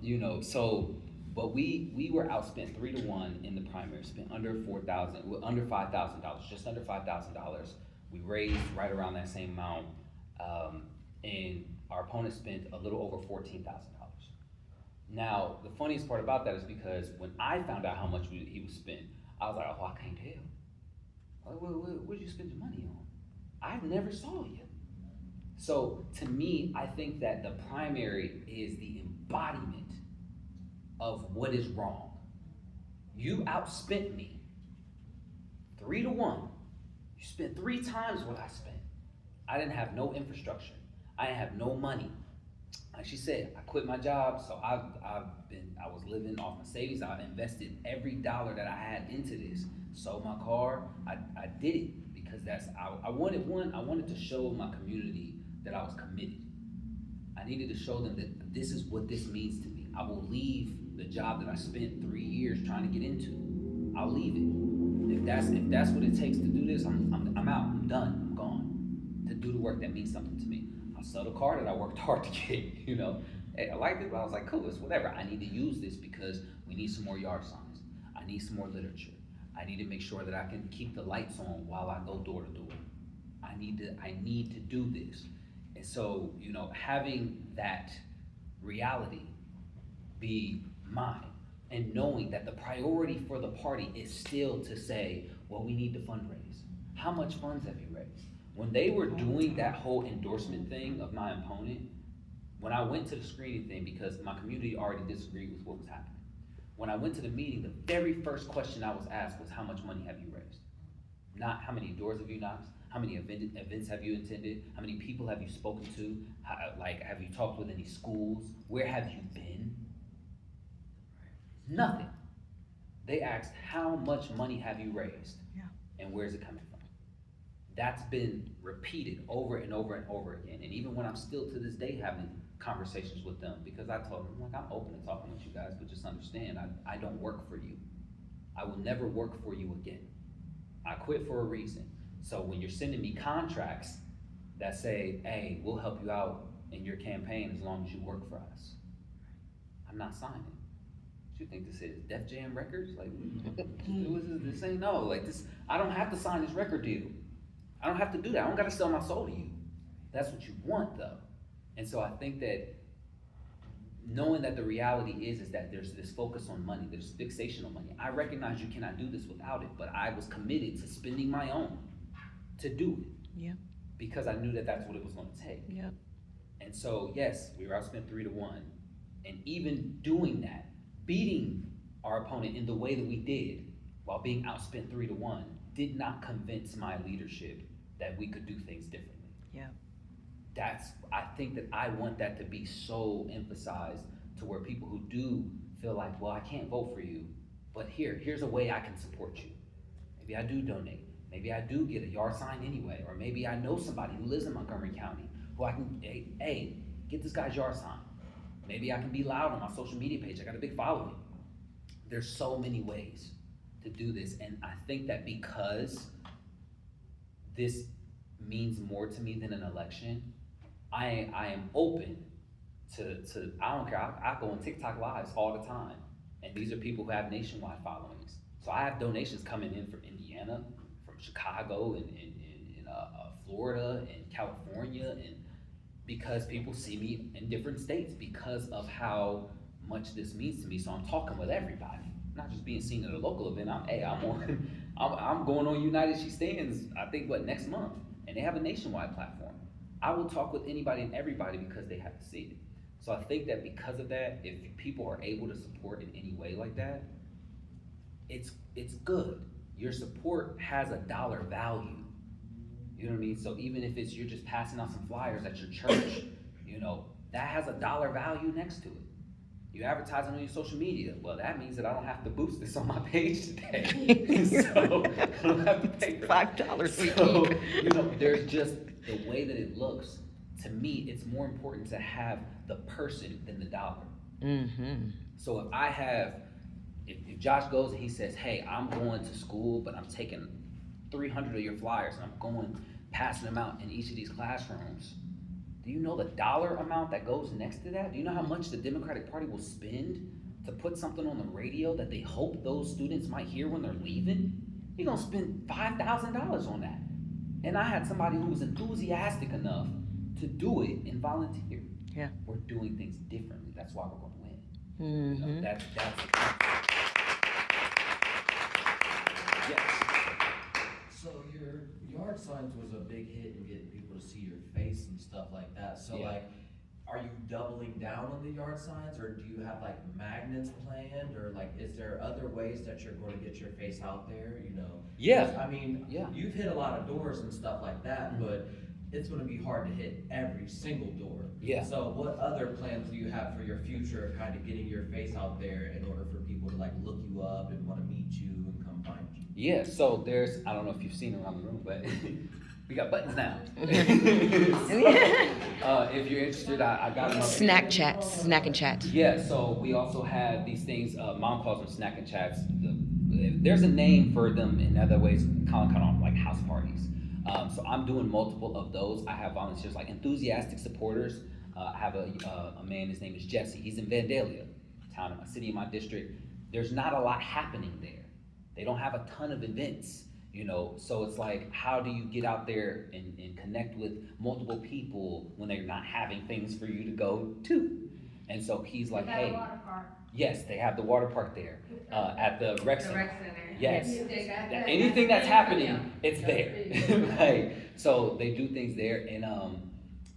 You know, so. But we were outspent 3-1 in the primary, spent under $5,000, just under $5,000. We raised right around that same amount. and our opponent spent a little over $14,000. Now, the funniest part about that is because when I found out how much he was spent, I was like, oh, I can't tell. What did you spend your money on? I never saw you. So to me, I think that the primary is the embodiment of what is wrong. You outspent me 3-1. You spent 3 times what I spent. I didn't have no infrastructure. I didn't have no money. Like she said, I quit my job, so I was living off my savings. I invested every dollar that I had into this. Sold my car. I did it because I wanted to show my community that I was committed. I needed to show them that this is what this means to me. I will leave the job that I spent 3 years trying to get into. I'll leave it. If that's what it takes to do this, I'm out. I'm done. I'm gone. To do the work that means something to me. I'll sell the car that I worked hard to get, you know. Hey, I liked it, but I was like, cool, it's whatever. I need to use this because we need some more yard signs. I need some more literature. I need to make sure that I can keep the lights on while I go door to door. I need to do this. And so, you know, having that reality be mine and knowing that the priority for the party is still to say, well, we need to fundraise. How much funds have you raised? When they were doing that whole endorsement thing of my opponent, when I went to the screening thing, because my community already disagreed with what was happening, when I went to the meeting, the very first question I was asked was, how much money have you raised? Not how many doors have you knocked? How many events have you attended? How many people have you spoken to? Have you talked with any schools? Where have you been? Nothing. They asked, how much money have you raised? Yeah. And where's it coming from? That's been repeated over and over and over again. And even when I'm still to this day having conversations with them, because I told them, like, I'm open to talking with you guys, but just understand, I don't work for you. I will never work for you again. I quit for a reason. So when you're sending me contracts that say, hey, we'll help you out in your campaign as long as you work for us, I'm not signing. What you think this is, Def Jam Records? Like, this ain't no, like this, I don't have to sign this record deal. I don't have to do that. I don't gotta sell my soul to you. That's what you want though. And so I think that knowing that the reality is that there's this focus on money, there's fixation on money. I recognize you cannot do this without it, but I was committed to spending my own to do it. Yeah. Because I knew that that's what it was gonna take. Yeah. And so, yes, we were outspent 3-1. And even doing that, beating our opponent in the way that we did, while being outspent 3-1, did not convince my leadership that we could do things differently. Yeah. I think that I want that to be so emphasized to where people who do feel like, well, I can't vote for you, but here's a way I can support you. Maybe I do donate. Maybe I do get a yard sign anyway, or maybe I know somebody who lives in Montgomery County who I can, hey, get this guy's yard sign. Maybe I can be loud on my social media page. I got a big following. There's so many ways to do this, and I think that because this means more to me than an election, I am open to I don't care, I go on TikTok lives all the time, and these are people who have nationwide followings. So I have donations coming in from Indiana, from Chicago, and Florida, and California, and because people see me in different states because of how much this means to me. So I'm talking with everybody, not just being seen at a local event. I'm going on United She Stands, I think, next month, and they have a nationwide platform. I will talk with anybody and everybody because they have to see it. So I think that because of that, if people are able to support in any way like that, it's good. Your support has a dollar value. You know what I mean? So even if you're just passing out some flyers at your church, you know, that has a dollar value next to it. You're advertising on your social media. Well, that means that I don't have to boost this on my page today. So I don't have to pay for $5 we So, keep. you know, there's just the way that it looks. To me, it's more important to have the person than the dollar. Mm-hmm. So if Josh goes and he says, hey, I'm going to school, but I'm taking 300 of your flyers and I'm passing them out in each of these classrooms. Do you know the dollar amount that goes next to that? Do you know how much the Democratic Party will spend to put something on the radio that they hope those students might hear when they're leaving? You're gonna spend $5,000 on that. And I had somebody who was enthusiastic enough to do it and volunteer. Yeah. We're doing things differently. That's why we're gonna win. Mm-hmm. You know, that's yes. So your yard signs was a big hit in getting people to see your face and stuff like that. So Yeah. like, are you doubling down on the yard signs, or do you have like magnets planned, or like, is there other ways that you're going to get your face out there, you know? Yeah. 'Cause, I mean, Yeah. you've hit a lot of doors and stuff like that, but it's gonna be hard to hit every single door. Yeah. So what other plans do you have for your future of kind of getting your face out there in order for people to like look you up and wanna meet you and come find you? Yeah, so there's, I don't know if you've seen around the room, but we got buttons now. If you're interested, I got them up here. Snack and chat. Yeah, so we also have these things, mom calls them snack and chats. There's a name for them in other ways, kind of like house parties. So I'm doing multiple of those. I have volunteers, like enthusiastic supporters. I have a man, his name is Jesse. He's in Vandalia, town in my city, in my district. There's not a lot happening there. They don't have a ton of events, you know, so it's like, how do you get out there and connect with multiple people when they're not having things for you to go to? And so he's like, hey, yes, they have the water park there, at the rec center. Yes, anything that's happening, it's there. Like, so they do things there, and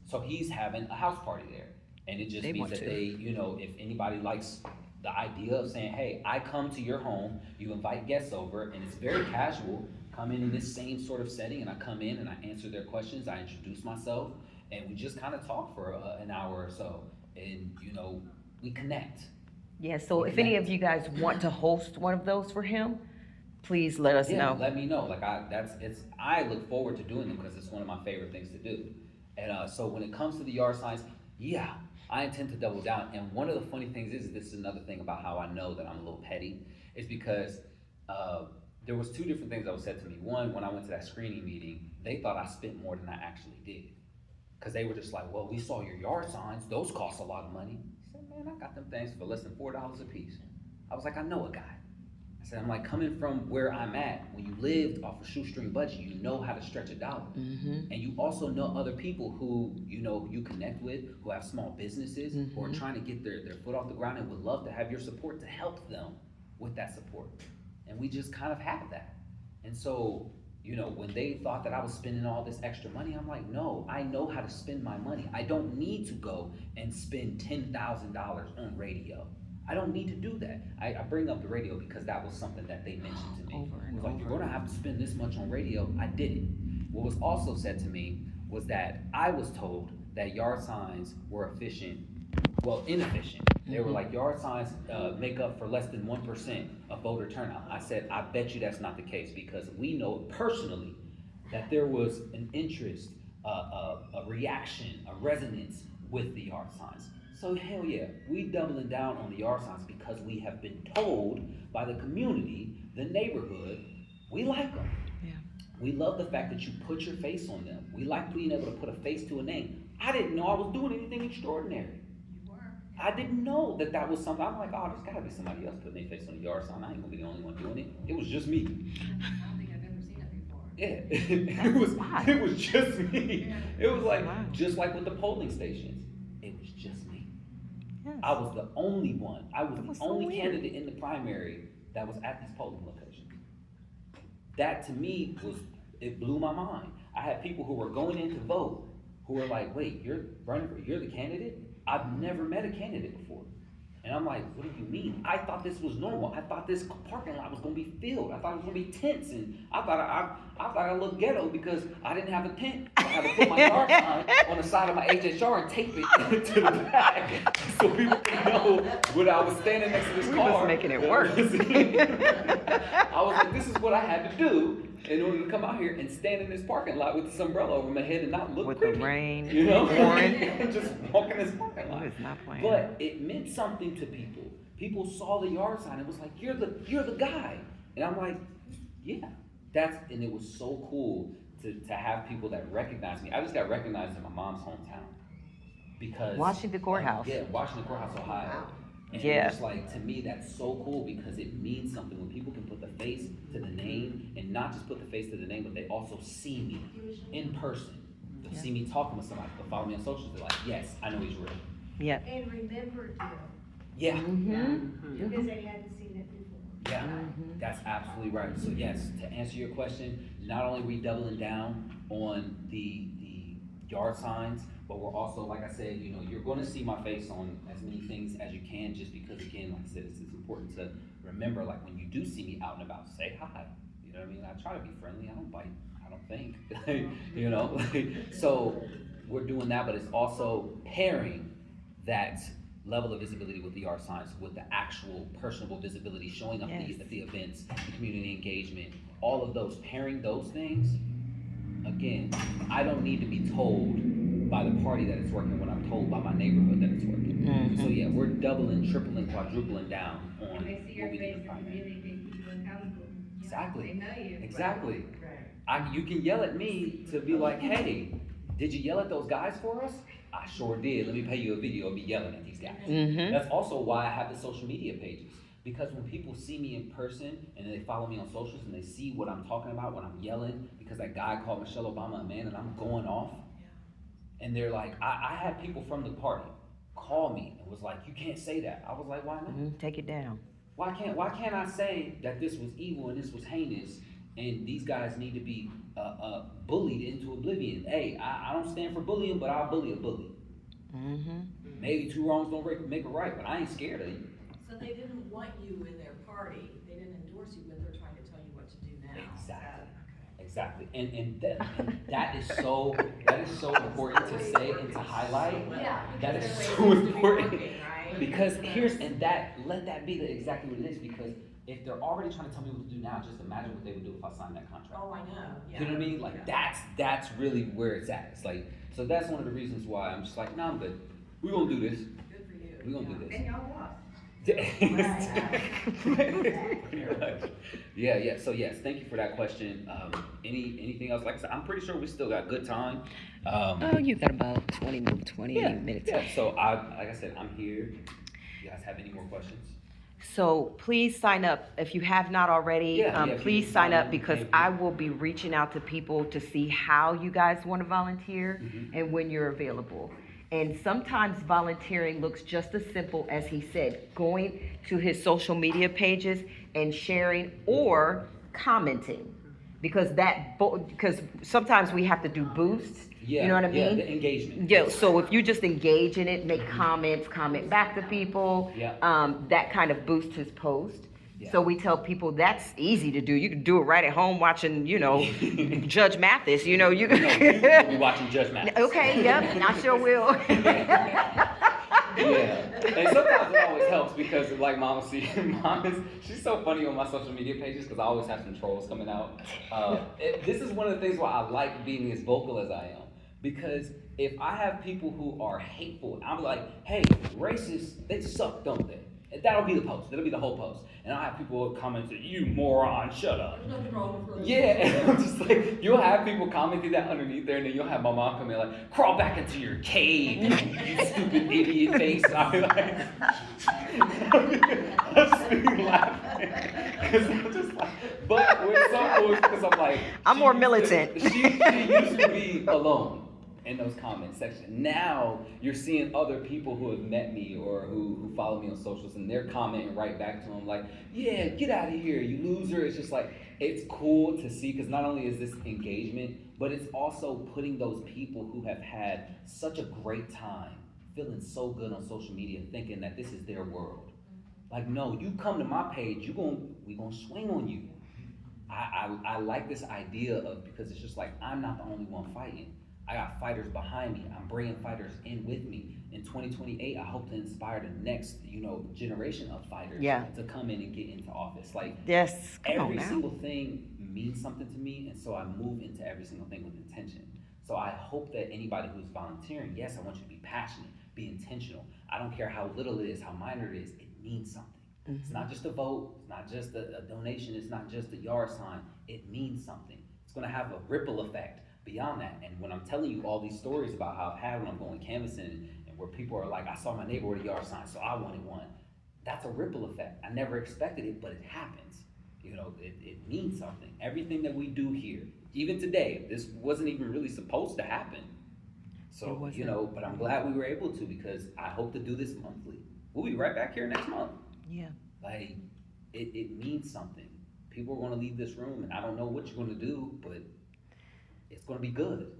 so he's having a house party there, and it just They means want that to. they, you know, if anybody likes the idea of saying, hey, I come to your home, you invite guests over, and it's very casual, come in this same sort of setting, and I come in and I answer their questions, I introduce myself, and we just kind of talk for an hour or so, and you know, we connect. Yeah, so if any of you guys want to host one of those for him, please let us Yeah, know. let me know. Like I look forward to doing them because it's one of my favorite things to do. And so when it comes to the yard signs, yeah, I intend to double down. And one of the funny things is, this is another thing about how I know that I'm a little petty, is because there was two different things that was said to me. One, when I went to that screening meeting, they thought I spent more than I actually did. Cause they were just like, well, we saw your yard signs, those cost a lot of money. I said, man, I got them things for less than $4 a piece. I was like, I know a guy. I said, I'm like, coming from where I'm at, when you lived off a shoestring budget, you know how to stretch a dollar. And you also know other people who, you know, you connect with, who have small businesses, who are trying to get their foot off the ground and would love to have your support to help them with that support. And we just kind of have that. And so, you know, when they thought that I was spending all this extra money, I'm like, no, I know how to spend my money. I don't need to go and spend $10,000 on radio. I don't need to do that. I bring up the radio because that was something that they mentioned to me. It was like, you're gonna have to spend this much on radio. I didn't. What was also said to me was that I was told that yard signs were inefficient. They were like, yard signs make up for less than 1% of voter turnout. I said, I bet you that's not the case, because we know personally that there was an interest, a reaction, a resonance with the yard signs. So hell yeah, we doubling down on the yard signs because we have been told by the community, the neighborhood, we like them. Yeah. We love the fact that you put your face on them. We like being able to put a face to a name. I didn't know I was doing anything extraordinary. I didn't know that that was something. I'm like, oh, there's gotta be somebody else putting their face on the yard sign. I ain't gonna be the only one doing it. It was just me. I don't think I've ever seen it before. Yeah, wild. it was just me. It was like, Wow. just like with the polling stations, it was just me. Yes. I was the only one. I was That was the so only weird. candidate in the primary that was at these polling locations. That to me it blew my mind. I had people who were going in to vote who were like, wait, you're the candidate? I've never met a candidate before. And I'm like, what do you mean? I thought this was normal. I thought this parking lot was gonna be filled. I thought it was gonna be tents, and I thought I looked ghetto because I didn't have a tent. I had to put my yard sign on the side of my HHR and tape it to the back so people could know when I was standing next to this We car. was making it worse. I was like, this is what I had to do in order to come out here and stand in this parking lot with this umbrella over my head and not look With creepy. the rain, You know? pouring. Just walk in this parking lot. It is not playing. But it meant something to people. People saw the yard sign and was like, you're the guy. And I'm like, yeah. And it was so cool to have people that recognize me. I just got recognized in my mom's hometown. Because Washington Courthouse. Yeah, Washington Courthouse, Ohio. And Yeah. it's like, to me, that's so cool because it means something when people can put the face to the name, and not just put the face to the name, but they also see me in person. They'll see me talking with somebody, they'll follow me on socials, they're like, yes, I know he's real. Yep. And remembered you, Yeah, because they hadn't seen it before. yeah, that's absolutely right. So yes, to answer your question, not only are we doubling down on the yard signs, but we're also, like I said, you know, you're gonna see my face on as many things as you can, just because again, like I said, it's important to remember, like when you do see me out and about, say hi. You know what I mean? I try to be friendly, I don't bite, I don't think, you know? So we're doing that, but it's also pairing that level of visibility with the yard signs with the actual personable visibility, showing up Yes. at the events, the community engagement, all of those, pairing those things. Again, I don't need to be told by the party that it's working when I'm told by my neighborhood that it's working. So yeah, we're doubling, tripling, quadrupling down on And they see your what we do face in and primary. really they keep you accountable. You know, Exactly. They know you. Exactly. Right. You can yell at me to be like, hey, did you yell at those guys for us? I sure did. Let me pay you a video of me yelling at these guys. That's also why I have the social media pages. Because when people see me in person and they follow me on socials and they see what I'm talking about when I'm yelling, because that guy called Michelle Obama a man and I'm going off, and they're like, I had people from the party call me and was like, you can't say that. I was like, why not? Take it down. Why can't I say that this was evil and this was heinous and these guys need to be bullied into oblivion? Hey, I don't stand for bullying, but I'll bully a bully. Maybe two wrongs don't make a right, but I ain't scared of you. So they didn't want you in their party, they didn't endorse you, but they're trying to tell you what to do now. Exactly. Exactly. And that is so important to say and to highlight. Yeah. That is because so their way seems to be important. working, right? Because let that be exactly what it is, because if they're already trying to tell me what to do now, just imagine what they would do if I signed that contract. Oh, I know, yeah. You know what I mean? Like that's really where it's at. It's like, so that's one of the reasons why I'm just like, nah, I'm good. We're gonna do this. Good for you. We're gonna do this. And y'all lost. Pretty much. Yeah. So yes, thank you for that question. Anything else? Like I said, I'm pretty sure we still got good time. Oh, you got about 20 minutes. Yeah. So like I said, I'm here. You guys have any more questions? So please sign up if you have not already. Yeah, if you Please can sign sign up up, because thank you. I will be reaching out to people to see how you guys want to volunteer and when you're available. And sometimes volunteering looks just as simple as he said, going to his social media pages and sharing or commenting. Because because sometimes we have to do boosts. Yeah. You know what I mean? Yeah, the engagement. Yeah, so if you just engage in it, make comments, comment back to people, Yeah. that kind of boosts his post. Yeah. So we tell people that's easy to do. You can do it right at home watching, Judge Mathis, you We'll be watching Judge Mathis. Okay, yep, I sure will. Yeah, and sometimes it always helps because like she's so funny on my social media pages because I always have some trolls coming out. This is one of the things why I like being as vocal as I am, because if I have people who are hateful, I'm like, hey, racists, they suck, don't they? And that'll be the post. That'll be the whole post. And I'll have people comment, you moron, shut up. Yeah, and I'm just like, you'll have people commenting that underneath there, and then you'll have my mom come in like, crawl back into your cave, you stupid idiot face. And I'll be like, I'm just be laughing. Because I'm just like, but what's so cool is because I'm like, I'm more militant. She used to be alone in those comment sections. Now you're seeing other people who have met me or who follow me on socials, and they're commenting right back to them like, yeah, get out of here, you loser. It's just like, it's cool to see, because not only is this engagement, but it's also putting those people who have had such a great time feeling so good on social media, thinking that this is their world. Like, no, you come to my page, we gonna swing on you. I like this idea of, because it's just like, I'm not the only one fighting. I got fighters behind me. I'm bringing fighters in with me. In 2028, I hope to inspire the next, generation of fighters to come in and get into office. Like, Yes, come on every now. single thing means something to me, and so I move into every single thing with intention. So I hope that anybody who's volunteering, yes, I want you to be passionate, be intentional. I don't care how little it is, how minor it is, it means something. It's not just a vote, it's not just a donation, it's not just a yard sign, it means something. It's gonna have a ripple effect beyond that. And when I'm telling you all these stories about how I've had when I'm going canvassing and where people are like, I saw my neighbor with a yard sign, so I wanted one. That's a ripple effect. I never expected it, but it happens. It means something. Everything that we do here even today, this wasn't even really supposed to happen. It So, wasn't. you know, but I'm glad we were able to, because I hope to do this monthly. We'll be right back here next month. Yeah. Like, it means something. People are gonna leave this room, and I don't know what you're gonna do, but it's gonna be good.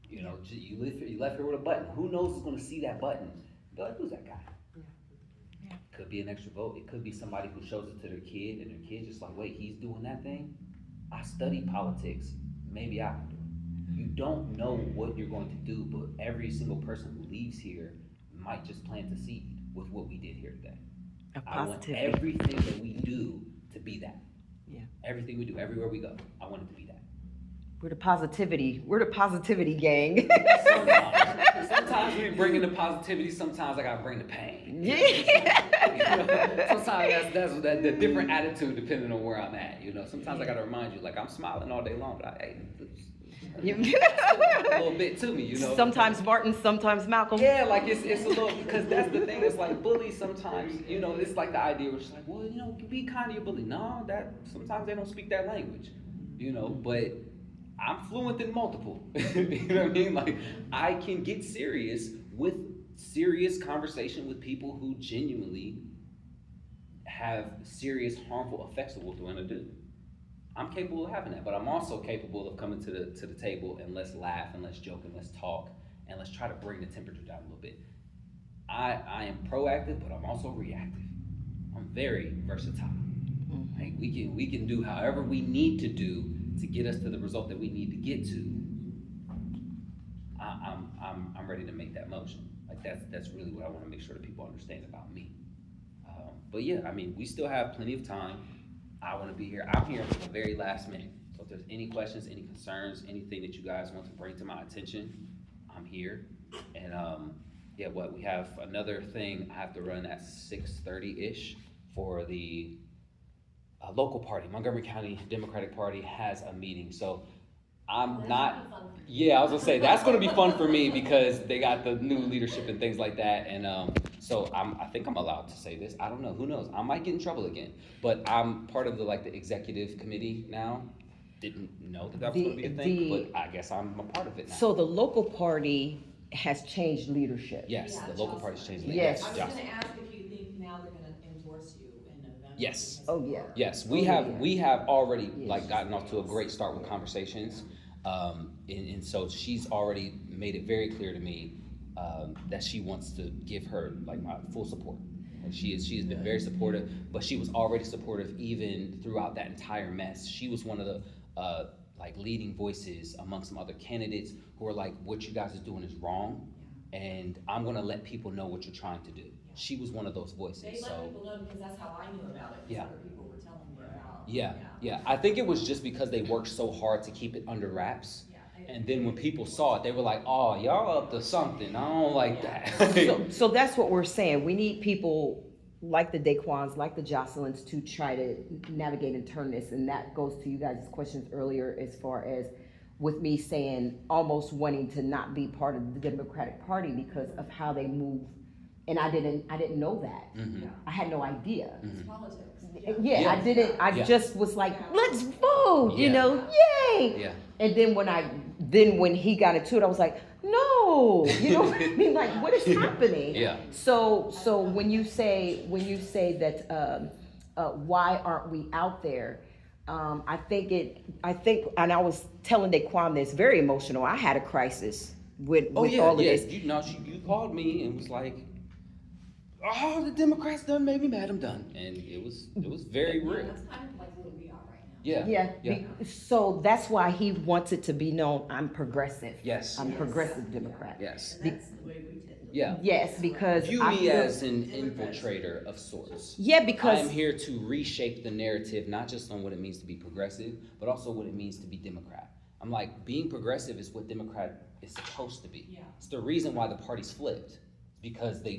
You know, you left here with a button. Who knows who's gonna see that button? Be like, who's that guy? Yeah. Could be an extra vote. It could be somebody who shows it to their kid, and their kid's just like, wait, he's doing that thing? I study politics. Maybe I can do it. You don't know what you're going to do, but every single person who leaves here might just plant a seed with what we did here today. Of I want positivity. everything that we do to be that. Yeah. Everything we do, everywhere we go, I want it to be that. We're the positivity gang. Sometimes we bring in the positivity, sometimes I gotta bring the pain. Yeah. You know, sometimes that's the different attitude depending on where I'm at. You know, sometimes I gotta remind you, like, I'm smiling all day long, but a little bit to me, you know. Sometimes Martin, sometimes Malcolm. Yeah, like it's a little, because that's the thing. It's like bullies sometimes, you know, it's like the idea where it's like, well, you know, be kind to your bully. No, that sometimes they don't speak that language, you know, but I'm fluent in multiple. You know what I mean? Like, I can get serious with serious conversation with people who genuinely have serious harmful effects of what they're gonna do. I'm capable of having that, but I'm also capable of coming to the table and let's laugh and let's joke and let's talk and let's try to bring the temperature down a little bit. I am proactive, but I'm also reactive. I'm very versatile. Like, we can do however we need to do to get us to the result that we need to get to. I'm ready to make that motion. Like, that's really what I want to make sure that people understand about me. But yeah, I mean, we still have plenty of time. I want to be here. I'm here until the very last minute. So if there's any questions, any concerns, anything that you guys want to bring to my attention, I'm here. And yeah, we have another thing I have to run at 6:30-ish for the local party. Montgomery County Democratic Party has a meeting. So I'm not, yeah, I was gonna say, that's gonna be fun for me because they got the new leadership and things like that. And so I think I'm allowed to say this. I don't know, who knows? I might get in trouble again. But I'm part of the executive committee now. Didn't know that was gonna be a thing, but I guess I'm a part of it now. So the local party has changed leadership. Yes, Yeah, the local Jocelyn. party's changed. Yes. I was Jocelyn. gonna ask if you think now they're gonna endorse you in November. Yes. Oh, yeah. Yes, Oh, yeah. we have already Yes. gotten off to a great start with conversations. And so she's already made it very clear to me that she wants to give her my full support. And she has been very supportive, but she was already supportive even throughout that entire mess. She was one of the leading voices among some other candidates who were like, what you guys are doing is wrong, and I'm gonna let people know what you're trying to do. She was one of those voices. They So let people know because that's how I knew about it, Yeah. because other people were telling me about. yeah, I think it was just because they worked so hard to keep it under wraps. Yeah. And then when people saw it, they were like, oh, y'all up to something. I don't like that. So that's what we're saying. We need people like the Daquans, like the Jocelyn's to try to navigate and turn this. And that goes to you guys' questions earlier as far as with me saying almost wanting to not be part of the Democratic Party because of how they move. And I didn't know that. Mhm. I had no idea. It's politics. Yeah, I didn't. I Yeah. just was like, let's vote, you Yeah. know, yay! Yeah. And then when he got into it, I was like, no, you know what I mean? Like, what is happening? Yeah. So when you say that, why aren't we out there? I think, and I was telling Daquan this, very emotional. I had a crisis with all of this. You called me and was like, oh, the Democrats done made me mad, I'm done. And it was very Yeah, real. that's kind of like where we are right now. Yeah. Yeah. So that's why he wants it to be known. I'm progressive. Yes. I'm progressive Democrat. Yes. And that's the way we tend to. Yeah. Yes, because View I me feel- as an infiltrator of sorts. Yeah, I because am here to reshape the narrative, not just on what it means to be progressive, but also what it means to be Democrat. I'm like, being progressive is what Democrat is supposed to be. Yeah. It's the reason why the party's flipped, because the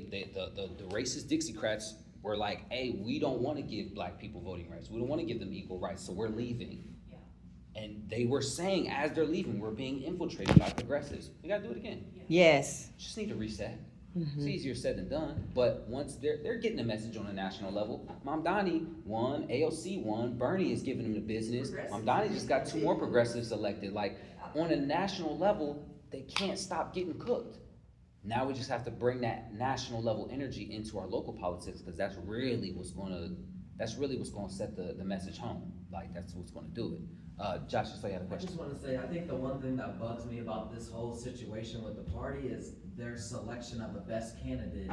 racist Dixiecrats were like, hey, we don't want to give black people voting rights. We don't want to give them equal rights, so we're leaving. Yeah. And they were saying as they're leaving, we're being infiltrated by progressives. We gotta do it again. yes, Just need to reset. It's easier said than done, but once they're getting the message on a national level. Mom Donnie won, AOC won, Bernie is giving them the business. Mom Donnie just got 2 more progressives elected. Like, on a national level, they can't stop getting cooked. Now we just have to bring that national level energy into our local politics, because that's really what's gonna set the message home. Like, that's what's gonna do it. Josh, you had a I question. just wanna say, I think the one thing that bugs me about this whole situation with the party is their selection of the best candidate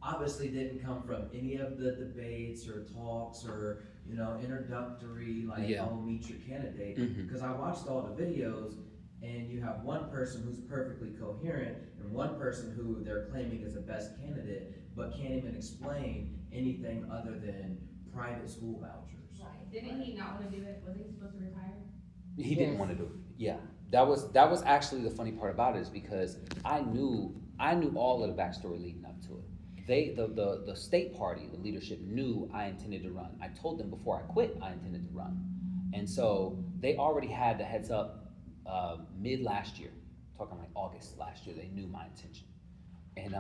obviously didn't come from any of the debates or talks or, you know, introductory, like, Yeah. oh, meet your candidate. Mhm. Cause I watched all the videos, and you have one person who's perfectly coherent and one person who they're claiming is the best candidate, but can't even explain anything other than private school vouchers. Right, didn't he not wanna do it, wasn't he supposed to retire? He didn't Yes. want to do it. Yeah, that was actually the funny part about it, is because I knew all of the backstory leading up to it. The state party, the leadership knew I intended to run. I told them before I quit I intended to run, and so they already had the heads up mid last year, talking like August last year. They knew my intention, and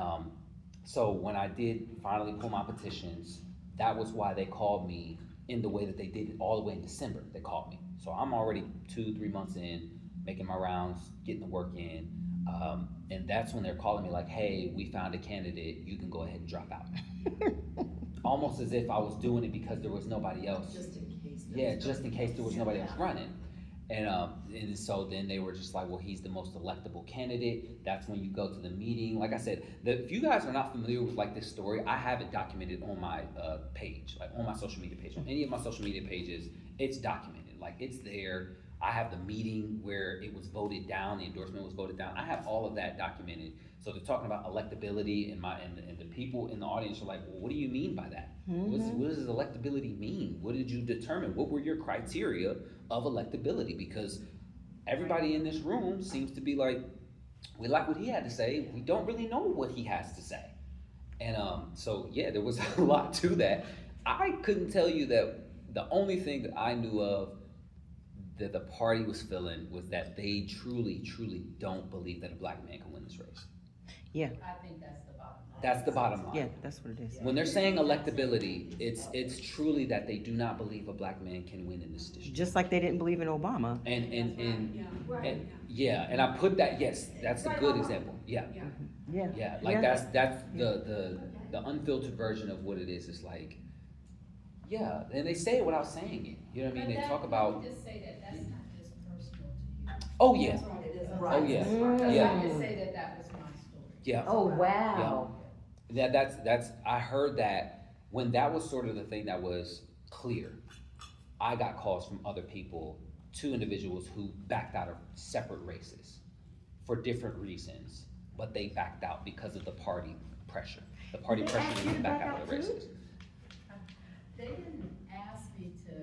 so when I did finally pull my petitions, that was why they called me in the way that they did it all the way in December. They called me. So I'm already 2-3 months in, making my rounds, getting the work in. And that's when they're calling me like, hey, we found a candidate, you can go ahead and drop out. Almost as if I was doing it because there was nobody else. Just in case. Yeah, just in case there was nobody else running. And so then they were just like, well, he's the most electable candidate. That's when you go to the meeting. Like I said, if you guys are not familiar with like this story, I have it documented on my page, like on my social media page. On any of my social media pages, it's documented. Like, it's there. I have the meeting where it was voted down, the endorsement was voted down. I have all of that documented. So they're talking about electability, and the people in the audience are like, well, what do you mean by that? What does electability mean? What did you determine? What were your criteria of electability? Because everybody in this room seems to be like, we like what he had to say, we don't really know what he has to say. And so yeah, there was a lot to that. I couldn't tell you that. The only thing that I knew of that the party was feeling was that they truly, truly don't believe that a black man can win this race. Yeah, I think that's the bottom line. That's the bottom line. yeah, that's what it is. When they're saying electability, it's truly that they do not believe a black man can win in this district. Just like they didn't believe in Obama. And yeah, and I put that, yes, that's a good example. Yeah, Yeah. like that's the unfiltered version of what it is. It's like, yeah, and they say it without saying it. You know what I mean? They talk about, Just say that, that's not just personal to you. oh yeah, Right. oh yeah, Because yeah. I just say that was my story. yeah. Oh, wow. That's I heard that when that was sort of the thing that was clear. I got calls from other people, 2 individuals who backed out of separate races for different reasons, but they backed out because of the party pressure. The party pressure them to back out of the races. They didn't ask me to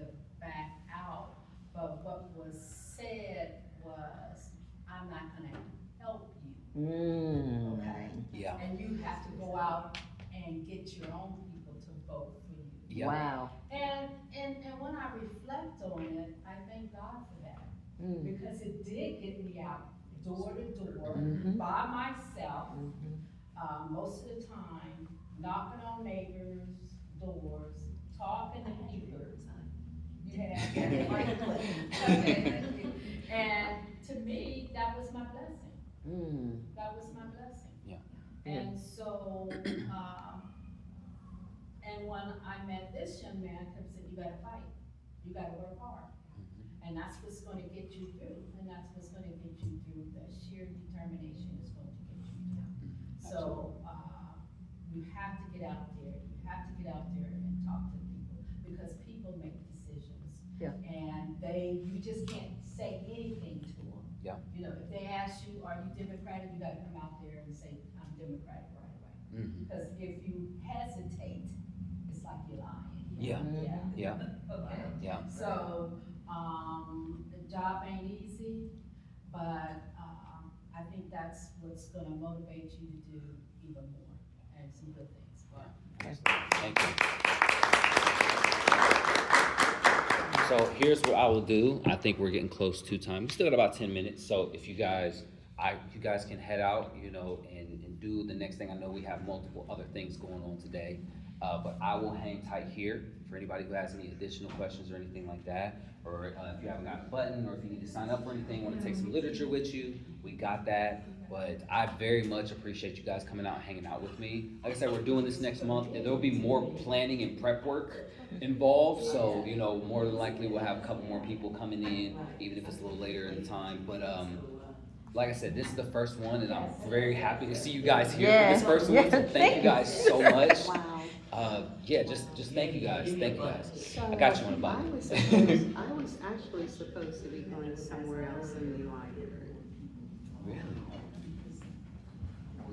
back out, but what was said was, I'm not gonna help you, okay? Yeah, And you have to go out and get your own people to vote for you. yeah, Wow. And when I reflect on it, I thank God for that, because it did get me out door to door by myself, most of the time, knocking on neighbors' doors, talking to people. Yeah. Okay, thank you. And to me, that was my blessing. That was my blessing. Yeah. And so, and when I met this young man, he said, you gotta fight, you gotta work hard. And that's what's gonna get you through, and that's what's gonna get you through, the sheer determination is going to get you through. So, you have to get out there, and talk to people, because people make decisions. Yeah. And you just can't say anything to them. Yeah. You know, if they ask you, are you Democratic, you gotta come out there and say, I'm Democratic right away. Because if you hesitate, it's like you're lying. Yeah. Yeah. Okay. yeah. So, the job ain't easy, but, I think that's what's gonna motivate you to do even more, and some good things, but. Thank you. So here's what I will do. I think we're getting close to time. We still got about 10 minutes. So if you guys you guys can head out, you know, and do the next thing. I know we have multiple other things going on today. But I will hang tight here for anybody who has any additional questions or anything like that. Or if you haven't got a button, or if you need to sign up for anything, want to take some literature with you, we got that. But I very much appreciate you guys coming out and hanging out with me. Like I said, we're doing this next month, and there'll be more planning and prep work involved. So, you know, more than likely we'll have a couple more people coming in, even if it's a little later in the time. But like I said, this is the first one, and I'm very happy to see you guys here for this first one. So thank you guys so much. Yeah, just thank you guys. Thank you guys. I got you on the button. I was actually supposed to be going somewhere else in the library. Really?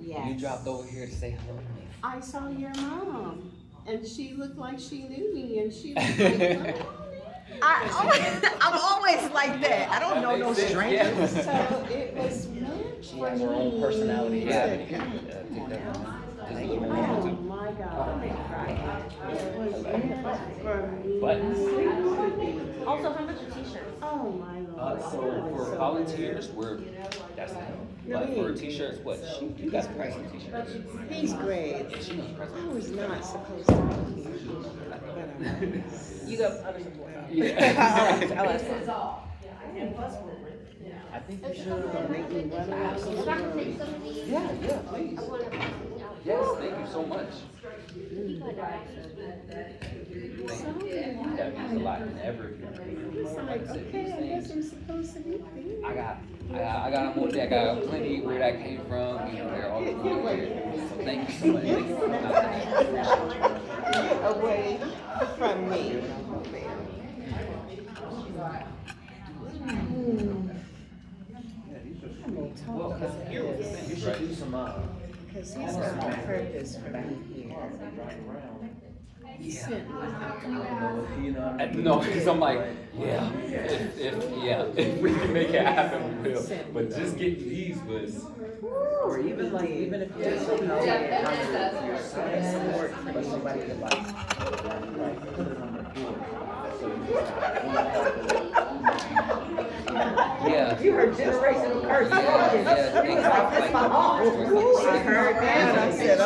Yes. You dropped over here to say hello to me. I saw your mom, and she looked like she knew me, and she was like, I'm always like that. I don't know no strangers. so it was meant She for has her own me. personality. Yeah. Oh my God. It was meant for me. But Also, how much are t-shirts? Oh my Lord. so for volunteers, that's the help. But for t-shirts, what? You got a price on t-shirts. He's great. She knows the price. I was not supposed to be here, but I was. You got other support. This is all, and plus we're renting. I think you Make me run out of If I can take some of these, Yeah, please. I want to pass them out. Yes, thank you so much. That means a lot than ever if you're It's like, okay, I guess I'm supposed to be here. I got more than I got plenty where that came from, you know, they're all here. So thank you so much. Thank you for coming out. Get away from me. I'm gonna talk about You this, should do some, because he's got a purpose for me here. He Yeah. sent me. you know. No, because I'm like, yeah, if we can make it happen, we will. But just getting these was. Or even like, even if you just don't know, you're signing some work for somebody to like put it on their door. Yeah. You heard generational curse. Yeah, He was like, that's my home. I heard that, I said, oh.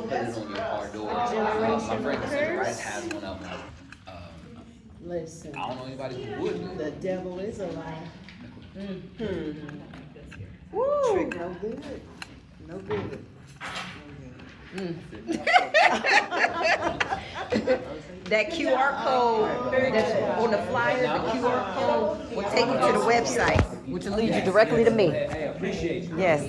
Put it on your car door. My friend Mr. Rice has one of them. Listen, I don't know anybody who would. the devil is a lie. Woo. Trick no good. No good. That QR code that's on the flyer, the QR code will take you to the website, which will lead you directly to me. Hey, appreciate you. Yes.